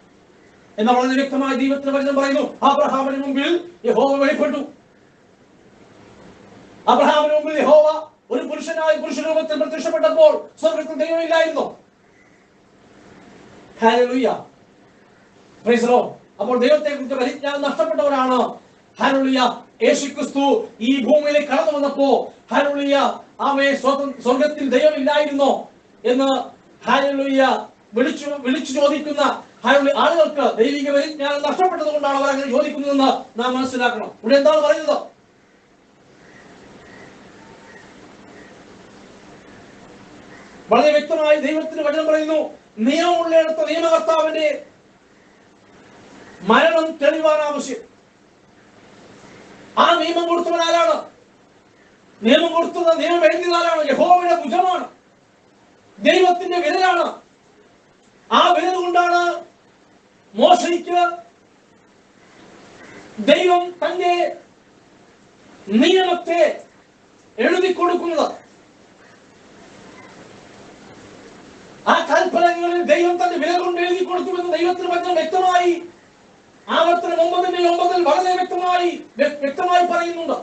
എന്നാൽ വളരെ വ്യക്തമായി ദൈവത്തിന്റെ വചനം പറയുന്നു, അബ്രഹാമിന് മുമ്പിൽ യഹോവ വെളിപ്പെട്ടു. അബ്രഹാമിന് മുമ്പിൽ യഹോവ ഒരു പുരുഷനായി പുരുഷ രൂപത്തിൽ പ്രത്യക്ഷപ്പെട്ടപ്പോൾ സ്വർഗ്ഗത്തിൽ ദൈവമില്ലായിരുന്നു. ഹല്ലേലൂയ. Praise the Lord. അപ്പോൾ ദൈവത്തെ കുറിച്ച് പരിജ്ഞാനം നഷ്ടപ്പെട്ടവരാണ്. ഹല്ലേലൂയ. യേശുക്രിസ്തു ഈ ഭൂമിയിലേക്ക് കടന്നു വന്നപ്പോ ഹല്ലേലൂയ ആമേൻ സ്വർഗ്ഗത്തിൽ ദൈവമില്ലായിരുന്നോ എന്ന് ഹല്ലേലൂയ വിളിച്ചു ചോദിക്കുന്ന ആളുകൾക്ക് ദൈവിക പരിജ്ഞാനം നഷ്ടപ്പെട്ടത് കൊണ്ടാണ് അവർ അങ്ങനെ ചോദിക്കുന്നതെന്ന് നാം മനസ്സിലാക്കണം. ഇവിടെ എന്താണ് പറയുന്നത്? വളരെ വ്യക്തമായി ദൈവത്തിന്റെ വചനം പറയുന്നു, നിയമമുള്ളിടത്ത് നിയമകർത്താവിന്റെ മരണം തെളിവാൻ ആവശ്യം. ആ നിയമം കൊടുത്തവൻ ആരാണ്? നിയമം കൊടുത്തത്, നിയമം എഴുതിയതാരാണ്? യഹോവയുടെ ഭുജമാണ്, ദൈവത്തിന്റെ വിരലാണ്. ആ വിരൽ കൊണ്ടാണ് മോശയ്ക്ക് ദൈവം തന്റെ നിയമത്തെ എഴുതി കൊടുക്കുന്നത്. ആ കൽപ്പനകളിൽ ദൈവം തന്റെ വില കൊണ്ട് എഴുതി കൊടുക്കുമെന്ന് ദൈവത്തിന് വചനം വ്യക്തമായി ആവർത്തനം 9:9 വളരെ വ്യക്തമായി പറയുന്നുണ്ട്.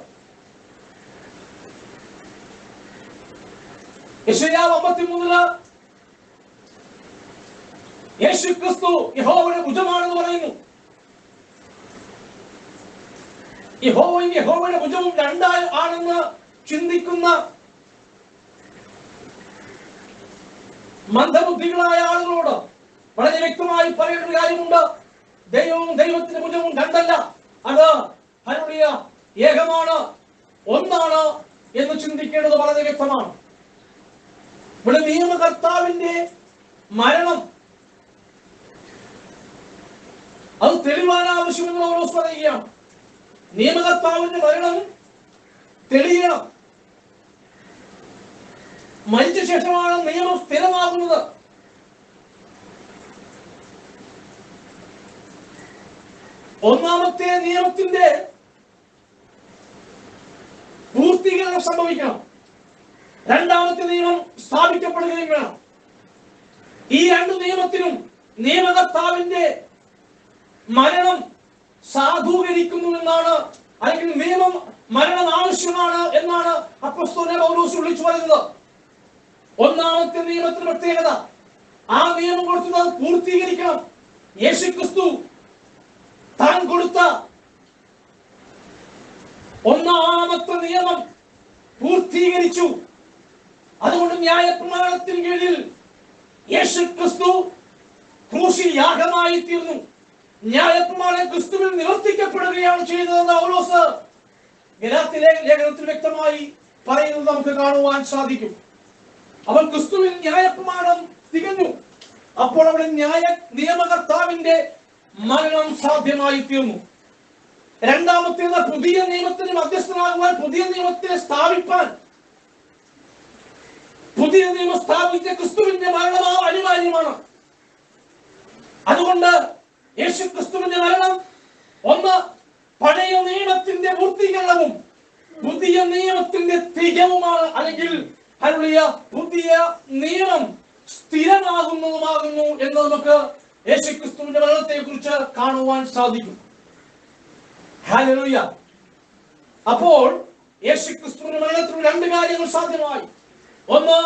യെശയ്യാവ് 53 യേശു ക്രിസ്തു യഹോവയുടെ ഭുജമാണെന്ന് പറയുന്നു. യഹോവയുടെ ഭുജവും രണ്ടായി ആണെന്ന് ചിന്തിക്കുന്ന മന്ദബുദ്ധികളായ ആളുകളോട് വളരെ വ്യക്തമായി പറയേണ്ട ഒരു കാര്യമുണ്ട്. ദൈവത്തിന്റെ ഭുജവും രണ്ടല്ല, അത് ഹല്ലേലൂയ ഏകമാണ്, ഒന്നാണ് എന്ന് ചിന്തിക്കേണ്ടത് വളരെ വ്യക്തമാണ്. ഇവിടെ നിയമകർത്താവിന്റെ മരണം അത് തെളിവാൻ ആവശ്യമെന്ന് പൗലോസ് പറയുകയാണ്. നിയമകർത്താവിന്റെ മരണം തെളിയണം. മരിച്ച ശേഷമാണ് നിയമം സ്ഥിരമാകുന്നത്. ഒന്നാമത്തെ നിയമത്തിന്റെ പൂർത്തീകരണം സംഭവിക്കണം. രണ്ടാമത്തെ നിയമം സ്ഥാപിക്കപ്പെടുകയും വേണം. ഈ രണ്ട് നിയമത്തിനും നിയമകർത്താവിന്റെ മരണം സാധൂകരിക്കുന്നു എന്നാണ്, അല്ലെങ്കിൽ നിയമം മരണം ആവശ്യമാണ് എന്നാണ് അപ്പോസ്തലനായ പൗലോസ് വിളിച്ചു പറയുന്നത്. ഒന്നാമത്തെ നിയമത്തിന്റെ പ്രത്യേകത, ആ നിയമം കൊടുത്തത് പൂർത്തീകരിക്കണം. യേശുക്രിസ്തു താൻ കൊടുത്ത ഒന്നാമത്തെ നിയമം പൂർത്തീകരിച്ചു. അതുകൊണ്ട് ന്യായപ്രമാണത്തിന് കീഴിൽ യേശുക്രിസ്തു ക്രൂശിൽ യാഗമായി തീർന്നു. ന്യായപ്രമാണം ക്രിസ്തുവിൽ നിവർത്തിക്കപ്പെടുകയാണ് ചെയ്തതെന്ന് പൗലോസ് ഗലാത്യ ലേഖനത്തിൽ വ്യക്തമായി പറയുന്നത് നമുക്ക് കാണുവാൻ സാധിക്കും. അവൻ ക്രിസ്തുവിൽ ന്യായപ്രമാണം തികഞ്ഞു. അപ്പോൾ അവിടെ നിയമകർത്താവിന്റെ മരണം സാധ്യമായി തീർന്നു. രണ്ടാമത്തേത് പുതിയ നിയമത്തിന് മധ്യസ്ഥനാകുവാൻ, പുതിയ നിയമത്തെ സ്ഥാപിപ്പാൻ, പുതിയ നിയമം സ്ഥാപിച്ച ക്രിസ്തുവിന്റെ മരണം അനിവാര്യമാണ്. അതുകൊണ്ട് യേശു ക്രിസ്തുവിന്റെ മരണം ഒന്ന് പഴയ നിയമത്തിന്റെ പൂർത്തീകരണവും പുതിയ നിയമത്തിന്റെ തികവുമാണ്. അല്ലെങ്കിൽ ഹല്ലേലൂയ പുതിയ നിയമം സ്ഥിരമാകുന്നതുമാകുന്നു എന്ന് നമുക്ക് യേശുക്രിസ്തുവിന്റെ മരണത്തെ കുറിച്ച് കാണുവാൻ സാധിക്കും. ഹല്ലേലൂയ. അപ്പോൾ യേശുക്രിസ്തുവിന്റെ മരണത്തിൽ രണ്ട് കാര്യങ്ങൾ സാധ്യമായി. ഒന്ന്,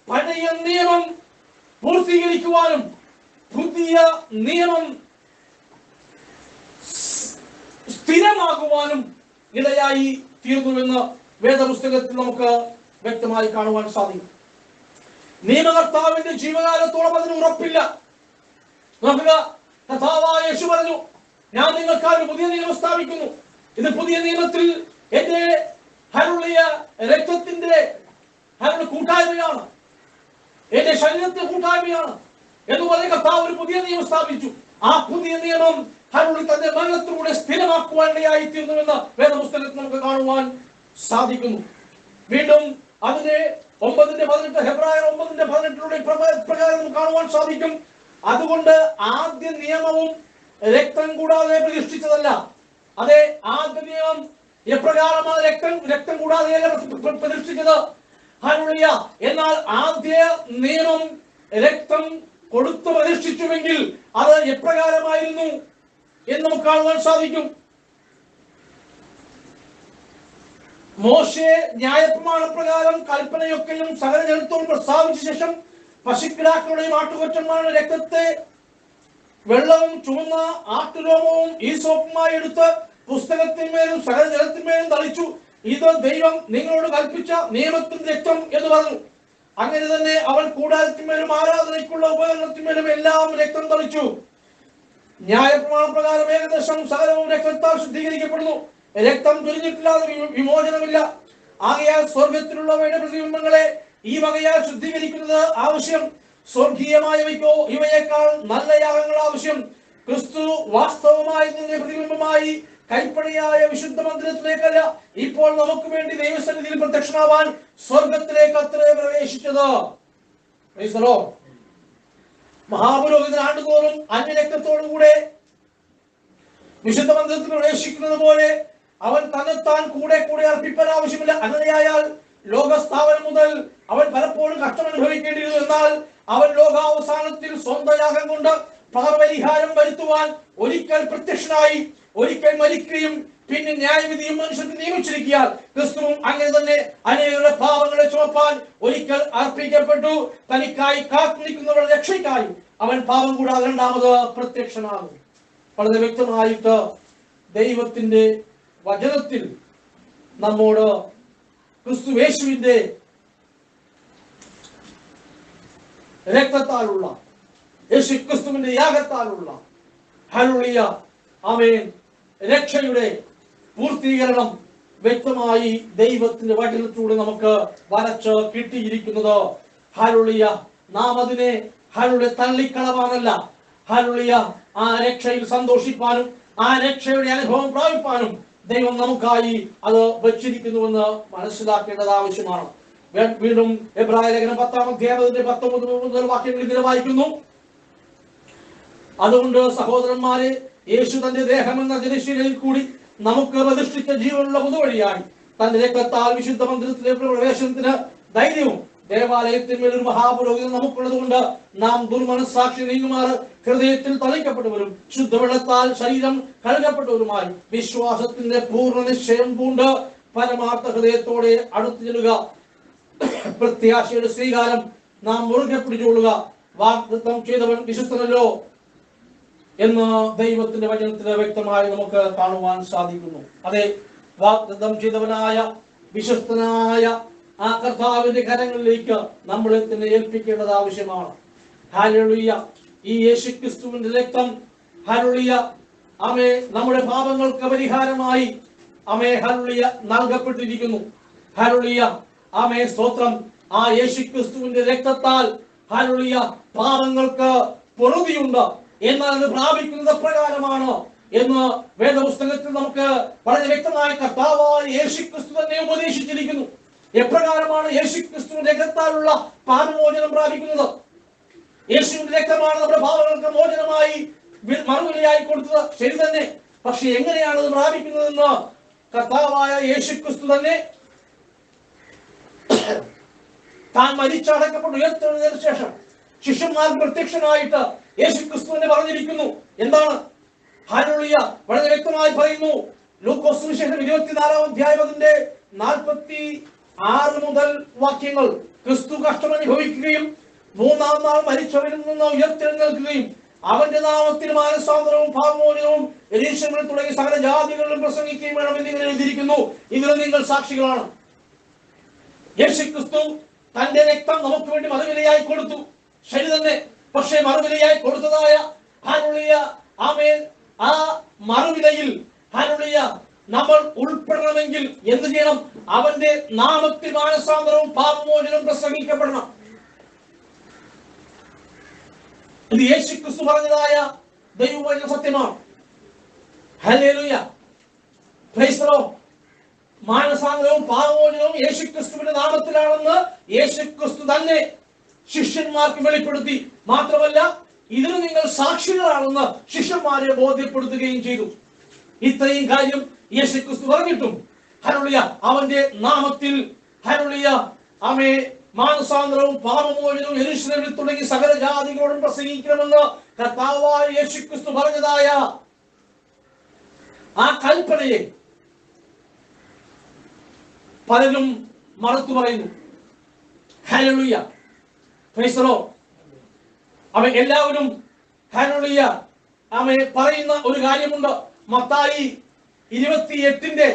പഴയ നിയമം പൂർത്തീകരിക്കുവാനും പുതിയ നിയമം സ്ഥിരമാകുവാനും ഇടയായി തീർന്നുവെന്ന് വേദപുസ്തകത്തിൽ നമുക്ക് വ്യക്തമായി കാണുവാൻ സാധിക്കും. നിയമകർത്താവിന്റെ ജീവകാലത്തോളം അതിന് ഉറപ്പില്ല. നോക്കുക, കർത്താവായ യേശു പറഞ്ഞു, ഞാൻ നിങ്ങൾക്കായി പുതിയ നിയമം സ്ഥാപിക്കുന്നു. ഇത് പുതിയ നിയമത്തിൽ എന്റെ ഹല്ലേലൂയ രക്തത്തിന്റെ കൂട്ടായ്മയാണ്, എന്റെ ശരീരത്തിന്റെ കൂട്ടായ്മയാണ് എന്ന് പറഞ്ഞ കർത്താവ് ഒരു പുതിയ നിയമം സ്ഥാപിച്ചു. ആ പുതിയ നിയമം ഹല്ലേലൂയ തന്റെ മരണത്തിലൂടെ സ്ഥിരമാക്കുവാൻ ഇടയായി തീർന്നുവെന്ന് വേദപുസ്തകത്തിൽ നമുക്ക് കാണുവാൻ സാധിക്കുന്നു. വീണ്ടും അതിന്റെ 9:18 ഹെബ്രായർ 9:18 പ്രകാരം നമുക്ക് കാണുവാൻ സാധിക്കും. അതുകൊണ്ട് ആദ്യ നിയമവും രക്തം കൂടാതെ പ്രതിഷ്ഠിച്ചതല്ല. അതെ, ആദ്യ നിയമം എപ്രകാരമാണ് രക്തം കൂടാതെ പ്രതിഷ്ഠിച്ചത്? ഹല്ലേലൂയ. എന്നാൽ ആദ്യ നിയമം രക്തം കൊടുത്തു പ്രതിഷ്ഠിച്ചുവെങ്കിൽ അത് എപ്രകാരമായിരുന്നു എന്ന് നമുക്ക് കാണുവാൻ സാധിക്കും. മോശെ ന്യായപ്രമാണപ്രകാരം കൽപ്പനയൊക്കെയും സകല ജനത്തോടും പ്രസ്താവിച്ച ശേഷം പശുക്കിടാക്കളുടെയും ആട്ടുകൊറ്റന്മാരുടെ രക്തത്തെ വെള്ളവും ചുവന്ന ആട്ടുരോമവും ഈസോപ്പുമായി എടുത്ത് പുസ്തകത്തിന്മേലും സകല ജലത്തിന്മേലും തളിച്ചു. ഇത് ദൈവം നിങ്ങളോട് കൽപ്പിച്ച നിയമത്തിന്റെ രക്തം എന്ന് പറഞ്ഞു. അങ്ങനെ തന്നെ അവൻ കൂടാരത്തിന്മേലും ആരാധനയ്ക്കുള്ള ഉപകരണത്തിന്മേലും എല്ലാം രക്തം തളിച്ചു. ന്യായപ്രമാണപ്രകാരം ഏകദേശം സകലവും രക്തത്താൽ ശുദ്ധീകരിക്കപ്പെടുന്നു. രക്തം ചൊരിഞ്ഞിട്ടില്ലാതെ വിമോചനമില്ല. ആകയാൽ സ്വർഗത്തിലുള്ളവയുടെ പ്രതിബിംബങ്ങളെ ഈ വകയാൽ ശുദ്ധീകരിക്കുന്നത് ആവശ്യം. സ്വർഗീയമായവയ്ക്കോ ഇവയേക്കാൾ നല്ല യാഗങ്ങൾ ആവശ്യം. ക്രിസ്തു വാസ്തവമായി പ്രതിബിംബമായി കൈപ്പണിയായ വിശുദ്ധ മന്ദിരത്തിലേക്കല്ല, ഇപ്പോൾ നമുക്ക് വേണ്ടി ദൈവസന്നിധിയിൽ പ്രത്യക്ഷനാവാൻ സ്വർഗത്തിലേക്ക് അത്രേ പ്രവേശിച്ചത്. മഹാപുരോഹിതൻ ആണ്ടുതോറും അന്യരക്തത്തോടുകൂടെ വിശുദ്ധ മന്ദിരത്തിൽ പ്രവേശിക്കുന്നത് പോലെ അവൻ തന്നെത്താൻ കൂടെ കൂടെ അർപ്പിക്കാൻ ആവശ്യമില്ല. അങ്ങനെയായാൽ ലോകസ്ഥാപനം മുതൽ അവൻ പലപ്പോഴും കഷ്ടം അനുഭവിക്കേണ്ടിയിരുന്നു. എന്നാൽ അവൻ ലോകാവസാനത്തിൽ സ്വന്തം യാഗം കൊണ്ട് പാപപരിഹാരം വരുത്തുവാൻ ഒരിക്കൽ പ്രത്യക്ഷനായി, ഒരിക്കൽ മരിക്കുകയും പിന്നെ ന്യായവിധിയും മനുഷ്യർക്ക് നിയമിച്ചിരിക്കാൻ ക്രിസ്തുവും അങ്ങനെ തന്നെ അനേകരുടെ പാപങ്ങളെ ചുമപ്പാൻ ഒരിക്കൽ അർപ്പിക്കപ്പെട്ടു. തനിക്കായി കാത്തു നിൽക്കുന്നവരുടെ രക്ഷയ്ക്കായി അവൻ പാപം കൂടാതെ രണ്ടാമത് പ്രത്യക്ഷനാകും. വളരെ വ്യക്തമായിട്ട് ദൈവത്തിന്റെ വചനത്തിൽ നമ്മോട് ക്രിസ്തുയേശുവിന്റെ രക്തത്താലുള്ള, യേശു ക്രിസ്തുവിന്റെ യാഗത്താലുള്ള ഹല്ലേലൂയ ആമേൻ രക്ഷയുടെ പൂർത്തീകരണം വ്യക്തമായി ദൈവത്തിന്റെ വചനത്തിലൂടെ നമുക്ക് വരച്ച് കിട്ടിയിരിക്കുന്നത്. ഹല്ലേലൂയ നാം അതിനെ ഹല്ലേലൂയ തള്ളിക്കളവാനല്ല, ഹല്ലേലൂയ ആ രക്ഷയിൽ സന്തോഷിപ്പാനും ആ രക്ഷയുടെ അനുഭവം പ്രാപിപ്പാനും ദൈവം നമുക്കായി അത് വെച്ചിരിക്കുന്നുവെന്ന് മനസ്സിലാക്കേണ്ടത് ആവശ്യമാണ്. വീണ്ടും എബ്രായ ലേഖനം 10-ാം അധ്യായത്തിന്റെ 19 മുതൽ വാക്യങ്ങൾ ഇങ്ങനെ വായിക്കുന്നു. അതുകൊണ്ട് സഹോദരന്മാരെ, യേശു തന്റെ ദേഹമെന്ന ജനശീലയിൽ കൂടി നമുക്ക് പ്രതിഷ്ഠിച്ച ജീവനുള്ള പുതുവഴിയായി തന്റെ രക്തത്താൽ വിശുദ്ധ മന്ദിരത്തിലേക്ക് പ്രവേശനത്തിന് ധൈര്യവും ദേവാലയത്തിന്മേൽ ഒരു മഹാപുരോഹിതൻ നമുക്കുള്ളത് കൊണ്ട് നാം ദുർമനസ്സാക്ഷി നീങ്ങുമാറ് ഹൃദയത്തിൽ തളിക്കപ്പെട്ടവരും ശുദ്ധവെള്ളത്താൽ ശരീരം കഴുകപ്പെട്ടവരുമായി വിശ്വാസത്തിന്റെ പൂർണ്ണ നിശ്ചയം പൂണ്ട് പരമാർത്ഥ ഹൃദയത്തോടെ അടുത്തു ചെല്ലുക. പ്രത്യാശയുടെ സ്വീകാരം നാം മുറുകെ പിടിച്ചുകൊള്ളുക. വാഗ്ദത്തം ചെയ്തവൻ വിശ്വസ്തനല്ലോ എന്ന് ദൈവത്തിന്റെ വചനത്തിൽ വ്യക്തമായി നമുക്ക് കാണുവാൻ സാധിക്കുന്നു. അതെ, വാഗ്ദത്തം ചെയ്തവനായ വിശ്വസ്തനായ ആ കർത്താവിന്റെ കരങ്ങളിലേക്ക് നമ്മളെ തന്നെ ഏൽപ്പിക്കേണ്ടത് ആവശ്യമാണ്. ഹല്ലേലൂയ. ഈ യേശുക്രിസ്തുവിന്റെ രക്തം ഹല്ലേലൂയ ആമേ നമ്മുടെ പാപങ്ങൾക്ക് പരിഹാരമായി ആമേ ഹല്ലേലൂയ നൽകപ്പെട്ടിരിക്കുന്നു. ഹല്ലേലൂയ ആമേ സ്തോത്രം. ആ യേശുക്രിസ്തുവിന്റെ രക്തത്താൽ ഹല്ലേലൂയ പാപങ്ങൾക്ക് പൊറുതിയുണ്ട്. എന്നാൽ അത് പ്രാപിക്കുന്നത് പ്രകാരമാണ് എന്ന് വേദപുസ്തകത്തിൽ നമുക്ക് വളരെ വ്യക്തമായി കർത്താവായ യേശുക്രിസ്തു തന്നെ ഉപദേശിച്ചിരിക്കുന്നു. എപ്രകാരമാണ് യേശുക്രിസ്തുവിന്റെ രക്തത്താലുള്ള പാപമോചനം പ്രാപിക്കുന്നത്? യേശുവിന്റെ രക്തമാണ് നമ്മുടെ പാപങ്ങൾക്ക് മോചനമായി മറുവിലയായി കൊടുത്തത്, ശരി തന്നെ. പക്ഷെ എങ്ങനെയാണ് അത് പ്രാപിക്കുന്നതെന്ന് കർത്താവായ യേശുക്രിസ്തു തന്നെ താൻ മരിച്ചടക്കപ്പെട്ട് ഉയർത്തെഴുന്നതിന് ശേഷം ശിഷ്യന്മാർക്ക് പ്രത്യക്ഷനായിട്ട് യേശുക്രിസ്തു തന്നെ പറഞ്ഞിരിക്കുന്നു. എന്താണ്? ഹല്ലേലൂയ വളരെ വ്യക്തമായി പറയുന്നു. ലൂക്കോസ് സുവിശേഷം 24-ാം അധ്യായത്തിന്റെ 46 മുതൽ വാക്യങ്ങൾ. ക്രിസ്തു കഷ്ടമനുഭവിക്കുകയും 3-ാം നാൾ മരിച്ചവരിൽ നിന്ന് ഉയർത്തെഴുന്നേൽക്കുകയും അവന്റെ നാമത്തിൽ മാനസാന്തരവും പാപമോചനവും യെരൂശലേമിൽ തുടങ്ങി സകല ജാതികളിലും പ്രസംഗിക്കുകയും വേണമെന്ന് ഇങ്ങനെ എഴുതിയിരിക്കുന്നു. ഇതിന് നിങ്ങൾ സാക്ഷികളാണ്. യേശുക്രിസ്തു തന്റെ രക്തം നമുക്ക് വേണ്ടി മറുവിലയായി കൊടുത്തു, ശരി തന്നെ. പക്ഷേ മറുവിലയായി കൊടുത്തതായ ഹല്ലേലൂയ ആമേൻ ആ മറുവിലയിൽ ഹല്ലേലൂയ നമ്മൾ ഉൾപ്പെടണമെങ്കിൽ എന്ത് ചെയ്യണം? അവന്റെ നാമത്തിൽ മാനസാന്തരവും പാപമോചനവും പ്രസംഗിക്കപ്പെടണം. ഇത് യേശുക്രിസ്തു പറഞ്ഞതായ ദൈവവചന സത്യമാണ്. Hallelujah praise the lord. മാനസാന്തരവും പാപമോചനവും യേശുക്രിസ്തുവിന്റെ നാമത്തിലാണെന്ന് യേശുക്രിസ്തു തന്നെ ശിഷ്യന്മാർക്ക് വെളിപ്പെടുത്തി. മാത്രമല്ല, ഇതിന് നിങ്ങൾ സാക്ഷികളാണെന്ന് ശിഷ്യന്മാരെ ബോധ്യപ്പെടുത്തുകയും ചെയ്തു. ഇത്രയും കാര്യം യേശുക്രിസ്തു പറഞ്ഞിട്ടും ഹല്ലേലൂയ അവന്റെ നാമത്തിൽ ഹല്ലേലൂയ ആമേ മാനസാന്തരവും പാപമോചനവും യെരൂശലേമിൽ തുടങ്ങി സകല ജാതികളോടും പ്രസംഗിക്കണമെന്ന് കർത്താവായ യേശുക്രിസ്തു പറഞ്ഞതായ ആ കൽപ്പനയെ പലരും മറുത്തു പറയുന്നു. Hallelujah praise the Lord. അവൻ എല്ലാവരും ഹല്ലേലൂയ അവൻ പറയുന്ന ഒരു കാര്യമുണ്ട്. മത്തായി 28-ന്റെ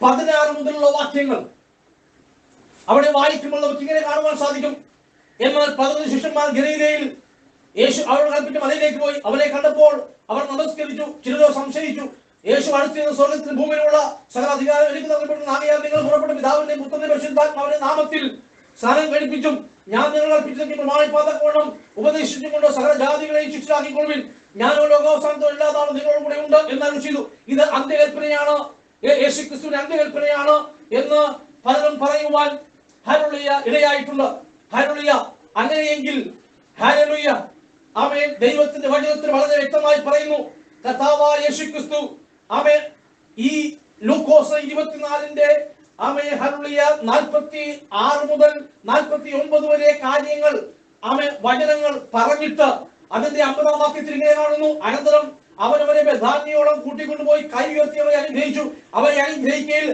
16 മുതലുള്ള വാക്യങ്ങൾ അവിടെ വായിക്കുമ്പോൾ നമുക്ക് ഇങ്ങനെ കാണുവാൻ സാധിക്കും. എന്നാൽ 11 ശിഷ്യന്മാർ ഗലീലയിൽ യേശു അവരോട് കൽപ്പിച്ച മലയിലേക്ക് പോയി. അവരെ കണ്ടപ്പോൾ അവർ നമസ്കരിച്ചു. ചിലരോ സംശയിച്ചു. യേശു അടുത്തിരുന്ന സ്വർഗ്ഗത്തിലും ഭൂമിയിലുള്ള സകല അധികാരം എനിക്ക് നൽകപ്പെടുന്ന ആകയാൽ നിങ്ങൾ പുറപ്പെട്ട പിതാവിന്റെ പുത്രന്റെ പരിശുദ്ധാത്മാവിന്റെ നാമത്തിൽ സ്നാനം കഴിപ്പിച്ചും ഞാൻ നിങ്ങൾ കൽപ്പിച്ചെങ്കിൽ പ്രമാണിപ്പാതക്കോണം ഉപദേശിച്ചും കൊണ്ട് സകല ജാതികളെയും ശിക്ഷരാക്കിക്കൊള്ളുവിൻ. ഞാനോ ലോകാവസാനത്തോ എല്ലാതാണ് നിങ്ങളോട് കൂടെ ഉണ്ട് എന്നരുൾ ചെയ്തു. ഇത് അന്ത്യകൽപ്പനയാണ്, യേശുക്രിസ്തുവിന്റെ അന്ത്യകൽപ്പനയാണ് എന്ന് പലരും പറയുവാൻ ഹല്ലേലൂയ ഇടയായിട്ടുണ്ട്. ഹല്ലേലൂയ. അങ്ങനെയെങ്കിൽ ഹല്ലേലൂയ ആമേൻ ദൈവത്തിന്റെ വചനത്തിൽ വളരെ വ്യക്തമായി പറയുന്നു, കർത്താവായ യേശുക്രിസ്തു ആമേൻ ഈ ലൂക്കോസ് 24 ആമേൻ ഹല്ലേലൂയ 46 മുതൽ 49 വരെ കാര്യങ്ങൾ ആമേൻ വചനങ്ങൾ പറഞ്ഞിട്ട് അതിന്റെ 50-ാം വാക്യത്തിൽ ഇങ്ങനെ കാണുന്നു, അനന്തരം അവനവരെ ബഥാന്യയോളം കൂട്ടിക്കൊണ്ടുപോയി കൈ ഉയർത്തി അവരെ അനുഗ്രഹിച്ചു. അവരെ അനുഗ്രഹിക്കയിൽ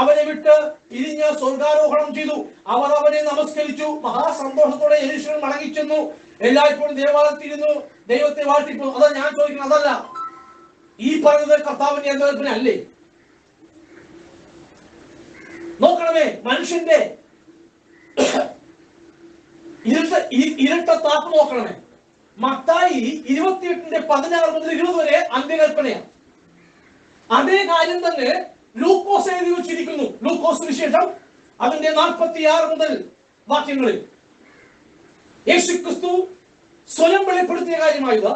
അവനെ വിട്ട് പിരിഞ്ഞ് സ്വർഗാരോഹണം ചെയ്തു. അവർ അവനെ നമസ്കരിച്ചു. മഹാസന്തോഷത്തോടെ യെരൂശലേം മടങ്ങിച്ചെന്നു. എല്ലായ്പ്പോഴും ദേവാലയത്തിരുന്നു ദൈവത്തെ വാഴ്ത്തിപ്പോന്നു. അതാ ഞാൻ ചോദിക്കുന്നത്, അതല്ല ഈ പറഞ്ഞത് കർത്താവിന്റെ അംഗകൽപ്പന അല്ലേ? നോക്കണമേ, മനുഷ്യന്റെ ഇരട്ടത്താപ്പ് നോക്കണമേ. മത്തായി 28:16 മുതൽ 20 വരെ അന്ത്യകൽപ്പനയാണ്. അതേ കാര്യം തന്നെ ലൂക്കോസ് എഴുതി വെച്ചിരിക്കുന്നു. ലൂക്കോസ് വിശേഷം അതിന്റെ 46 മുതൽ വാക്യങ്ങളിൽ യേശുക്രിസ്തു സ്വയം വെളിപ്പെടുത്തിയ കാര്യമായത്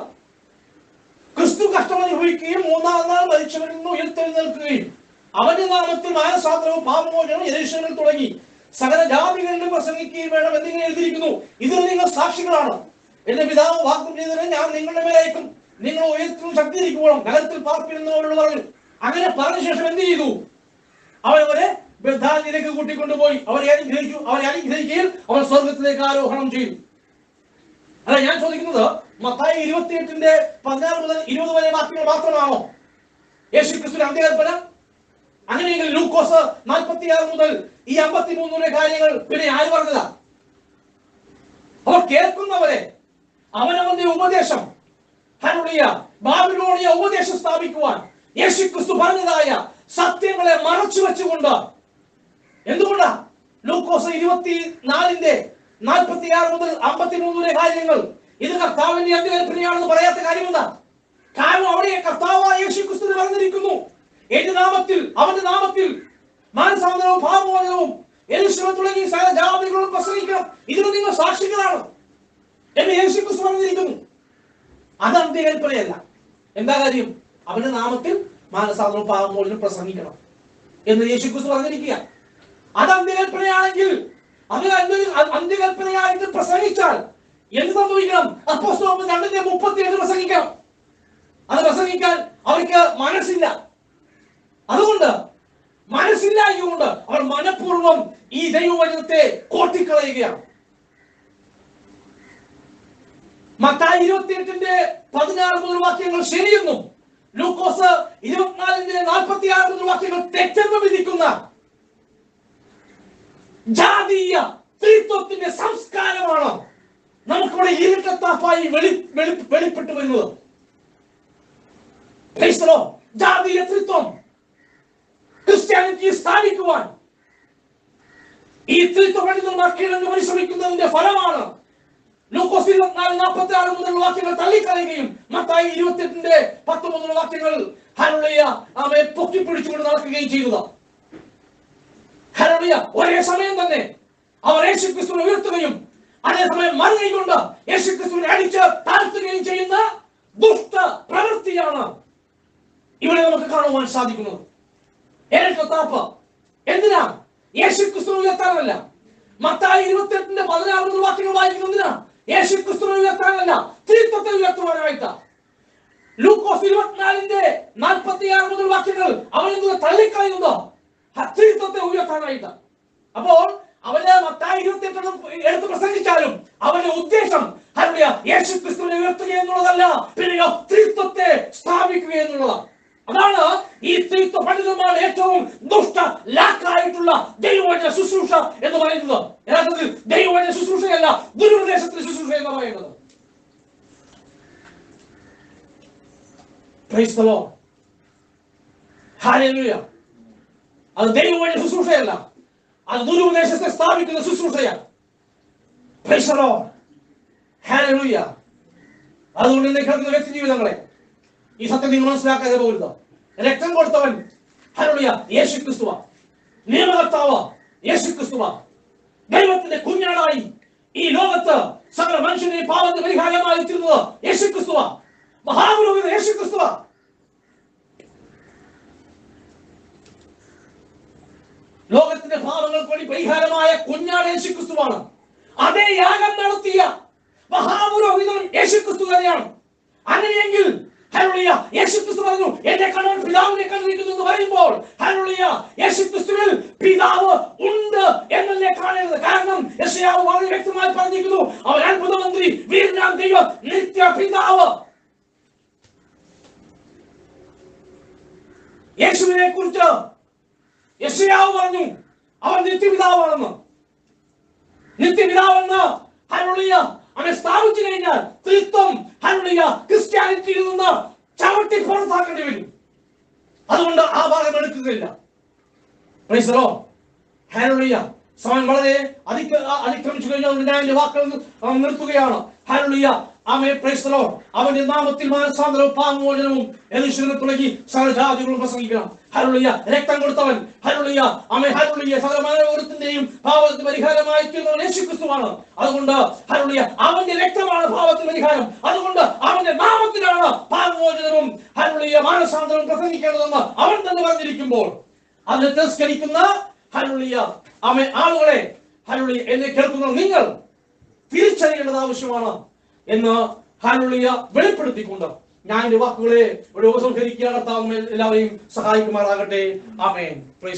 ക്രിസ്തു കഷ്ടമനുഭവിക്കുകയും 3-ാം നാൾ മരിച്ചവരിൽ നിന്ന് ഉയർത്തെഴുന്നേൽക്കുകയും അവന്റെ നാമത്തിൽ മാനസാന്തരവും പാപമോചനവും യെരൂശലേമിൽ തുടങ്ങി സകല ജാതികളിലും പ്രസംഗിക്കുകയും വേണം എന്നിങ്ങനെ എഴുതിയിരിക്കുന്നു. ഇതിന് നിങ്ങൾ സാക്ഷികളാണ്. എന്റെ പിതാവ് വാഗ്ദത്തം ചെയ്തതിന് ഞാൻ നിങ്ങളുടെ മേൽ അയക്കും. നിങ്ങൾ ഉയർത്തും ശക്തിയിരിക്കുമ്പോഴും നഗരത്തിൽ പാർപ്പിടുന്നവരോട് പറഞ്ഞു. അങ്ങനെ പറഞ്ഞ ശേഷം എന്ത് ചെയ്തു? അവരവരെ ബഥാന്യയിലേക്ക് കൂട്ടിക്കൊണ്ടുപോയി അവരെ അനുഗ്രഹിച്ചു. അവരെ അനുഗ്രഹിക്കുകയും അവർ സ്വർഗത്തിലേക്ക് ആരോഹണം ചെയ്തു. അല്ല, ഞാൻ ചോദിക്കുന്നത്, മത്തായി 28:16 മുതൽ 20 വരെ വാക്യങ്ങൾ മാത്രമാണോ യേശുക്രിസ്തുവിന്റെ അന്ത്യകൽപ്പന? അങ്ങനെയെങ്കിൽ ലൂക്കോസ് 46 മുതൽ ഈ 53 വരെ കാര്യങ്ങൾ പിന്നെ ആര് പറഞ്ഞതാ? അവർ കേൾക്കുന്നവരെ അവനവന്റെ ഉപദേശം ഹല്ലേലൂയ ബാബിലോണിയ ഉപദേശം സ്ഥാപിക്കുവാൻ യേശുക്രിസ്തു പറഞ്ഞതായ സത്യങ്ങളെ മറച്ചു വെച്ചുകൊണ്ട്, എന്തുകൊണ്ടാ ലൂക്കോസ് 24:46 മുതൽ 53 വരെ കാര്യങ്ങൾ ഇത് കർത്താവിന്റെ അന്ത്യകൽപ്പനയാണെന്ന് പറയാത്ത കാര്യമെന്താ? കാരണം അവിടെ കർത്താവായ യേശുക്രിസ്തു പറഞ്ഞിരിക്കുന്നു, എന്റെ നാമത്തിൽ അവന്റെ നാമത്തിൽ മാനസാന്തരവും പാപമോചനവും യെരൂശലേം തുടങ്ങി സകല ജാതികളോടും പ്രസംഗിക്കണം. ഇതിന് നിങ്ങൾ സാക്ഷികളാണ് എന്ന് യേശുക്രിസ്തു പറഞ്ഞിരിക്കുന്നു. അത് അന്ത്യകൽപ്പനയല്ല. എന്താ കാര്യം? അവന്റെ നാമത്തിൽ മാനസാന്തരവും പാപമോചനവും പ്രസംഗിക്കണം എന്ന് യേശുക്രിസ്തു പറഞ്ഞിരിക്കുക. അത് അന്ത്യകൽപ്പനയാണെങ്കിൽ അത് അന്ത്യകൽപ്പനയായിട്ട് പ്രസംഗിച്ചാൽ എന്ത് സംഭവിക്കണം? അപ്പോസ്തലന്മാർ 2:37 പ്രസംഗിക്കണം. അത് പ്രസംഗിക്കാൻ അവർക്ക് മനസ്സില്ല. അതുകൊണ്ട് മനസ്സില്ലായതുകൊണ്ട് അവർ മനഃപൂർവ്വം ഈ ദൈവവചനത്തെ കോട്ടിക്കളയുകയാണ്. മത്തായി 28:16 മുതൽ വാക്യങ്ങൾ ശരിയെന്നും ലൂക്കോസ് 24:46 മുതൽ വാക്യങ്ങൾ തെറ്റെന്നും വിധിക്കുന്ന ജാതീയ ത്രിത്വത്തിന്റെ സംസ്കാരമാണ് നമുക്കിവിടെ ഇരുട്ടത്താപ്പായി വെളിപ്പെട്ടു വരുന്നത്. ജാതീയ ത്രിത്വം ക്രിസ്ത്യാനിറ്റി സ്ഥാപിക്കുവാൻ ഈ ത്രിത്വ പണ്ഡിതന്മാർ കിഴങ്ങ് പരിശ്രമിക്കുന്നതിന്റെ ഫലമാണ് ലൂക്കോസ് 24:46 മുതൽ വാക്യങ്ങൾ തള്ളിക്കളയുകയും മത്തായി 28:19 വാക്യങ്ങൾ ഹല്ലേലൂയ അവയെ പൊക്കിപ്പിടിച്ചുകൊണ്ട് നടക്കുകയും ചെയ്യുക. ഹല്ലേലൂയ. ഒരേ സമയം തന്നെ അവർ യേശുക്രിസ്തുവിനെ ഉയർത്തുകയും അതേസമയം മറുകൈകൊണ്ട് യേശുക്രിസ്തുവിനെ അടിച്ച് താഴ്ത്തുകയും ചെയ്യുന്ന ദുഷ്ട പ്രവൃത്തിയാണ് ഇവിടെ നമുക്ക് കാണുവാൻ സാധിക്കുന്നത്. ഇരട്ടത്താപ്പ് എന്തിനാ? യേശുക്രിസ്തുവിനെ ഉയർത്താനല്ല. മത്തായി 28:16 വാക്യങ്ങൾ വായിക്കുന്നതിനാ? യേശുക്രിസ്തുവിനെ ഉയർത്താനല്ല, ത്രിത്വത്തെ ഉയർത്തുവാനായിട്ടാ. ലൂക്കോസ് 24:46 മുതൽ വാക്യങ്ങൾ അവനെ തള്ളിക്കളയുന്നത് ത്രിത്വത്തെ ഉയർത്താനായിട്ടാ. അപ്പോൾ അവന് മത്തായി 28 എടുത്ത് പ്രസംഗിച്ചാലും അവന്റെ ഉദ്ദേശം ഹല്ലേലൂയ യേശുക്രിസ്തുവിനെ ഉയർത്തുക എന്നുള്ളതല്ല, പിന്നെയോ ത്രിത്വത്തെ സ്ഥാപിക്കുക എന്നുള്ളതാണ്. അതാണ് ഈ ത്രിത്വ പണ്ഡിതന്മാർ ഏറ്റവും ദുഷ്ട ലാക്കായിട്ടുള്ള ദൈവവചന ശുശ്രൂഷ എന്ന് പറയുന്നത്. യഥാർത്ഥത്തിൽ ദൈവവചന ശുശ്രൂഷയല്ല, ദുരുപദേശത്തിന്റെ ശുശ്രൂഷ എന്ന് പറയുന്നത്. Praise the lord. ഹല്ലേലൂയ. അത് ദൈവവചന ശുശ്രൂഷയല്ല, അത് ദുരുപദേശത്തെ സ്ഥാപിക്കുന്ന ശുശ്രൂഷയാണ്. Praise the lord. ഹല്ലേലൂയ. അതുകൊണ്ട് ഇന്ന് കേൾക്കുന്ന വ്യക്തി ജീവിതങ്ങളെ ഈ സത്യം നിങ്ങൾ മനസ്സിലാക്കാതെ പോകരുത്. രക്തം കൊടുത്തവൻ ഹല്ലേലൂയ യേശുക്രിസ്തുവാ. നിയമകർത്താവ് യേശുക്രിസ്തുവാ. ദൈവത്തിന്റെ കുഞ്ഞാടായി ഈ ലോകത്ത് സകല മനുഷ്യന്റെ പാപത്തിന് പരിഹാരമായി തീർന്നത് യേശുക്രിസ്തുവാ. മഹാപുരോഹിതൻ യേശുക്രിസ്തുവാ. ലോകത്തിന്റെ പാപങ്ങൾക്ക് വേണ്ടി പരിഹാരമായ കുഞ്ഞാട് യേശുക്രിസ്തുവാണ്. അതേ യാഗം നടത്തിയ മഹാപുരോഹിതൻ യേശുക്രിസ്തു തന്നെയാണ്. അങ്ങനെയെങ്കിൽ ഹല്ലേലൂയ, യേശുക്രിസ്തു പറഞ്ഞു എന്നെ കണ്ടവൻ പിതാവിനെ കണ്ടിരിക്കുന്നു എന്ന് പറയുമ്പോൾ ഹല്ലേലൂയ, യേശുക്രിസ്തുവിൽ പിതാവ് ഉണ്ട് എന്നല്ലേ കാണുന്നത്. കാരണം യെശയ്യാവ് വളരെ വ്യക്തമായി പറഞ്ഞിരിക്കുന്നു, അവൻ അത്ഭുതമന്ത്രി, വീരനാം ദൈവം, നിത്യ പിതാവ്. യേശുവിനെ കുറിച്ച് യെശയ്യാവ് പറഞ്ഞു അവൻ നിത്യപിതാവാണെന്ന്. നിത്യപിതാവെന്ന് ഹല്ലേലൂയ അവനെ സ്ഥാപിച്ചു കഴിഞ്ഞാൽ ത്രിത്വം ഹല്ലേലൂയ ക്രിസ്ത്യാനിറ്റിയിൽ നിന്ന് ചവിട്ടി പുറത്താക്കേണ്ടി വരും. അതുകൊണ്ട് ആ ഭാഗം എടുക്കുകയില്ല. Praise the lord. ഹല്ലേലൂയ. സമയം വളരെ അതിക്രമിച്ചു കഴിഞ്ഞാൽ ഞാൻ എന്റെ വാക്കുകൾ നിർത്തുകയാണ്. Hallelujah. Amen. Praise the lord. അവന്റെ നാമത്തിൽ മാനസാന്തരവും പാപമോചനവും യേശുവിനെ തുടങ്ങി സകല ജാതികളും പ്രസംഗിക്കണം. ഹല്ലേലൂയ. രക്തം കൊടുത്തവൻ ഹല്ലേലൂയ. ആമേൻ. ഹല്ലേലൂയ. സകല മാനവകുലത്തിന്റെയും പാപത്തിന് പരിഹാരമായി തീർന്നവൻ യേശുക്രിസ്തുവാണ്. അതുകൊണ്ട് ഹല്ലേലൂയ അവന്റെ രക്തമാണ് പാപത്തിന് പരിഹാരം. അതുകൊണ്ട് അവന്റെ നാമത്തിലാണ് പാപമോചനവും ഹല്ലേലൂയ മാനസാന്തരവും പ്രസംഗിക്കേണ്ടതെന്ന് അവൻ തന്നെ പറഞ്ഞിരിക്കുമ്പോൾ അതിനെ തിരസ്കരിക്കുന്ന ഹല്ലേലൂയ ആമേൻ ആളുകളെ ഹല്ലേലൂയ എന്നെ കേൾക്കുന്ന നിങ്ങൾ തിരിച്ചറിയേണ്ടത് ആവശ്യമാണ് എന്ന് ഹല്ലേലൂയ വെളിപ്പെടുത്തിക്കൊണ്ട് ഞാൻ എന്റെ വാക്കുകളെ ഇവിടെ ഉപസംഹരിക്കുകയാണ്. എല്ലാവരെയും സഹായിക്കുമാറാകട്ടെ. ആമേൻ.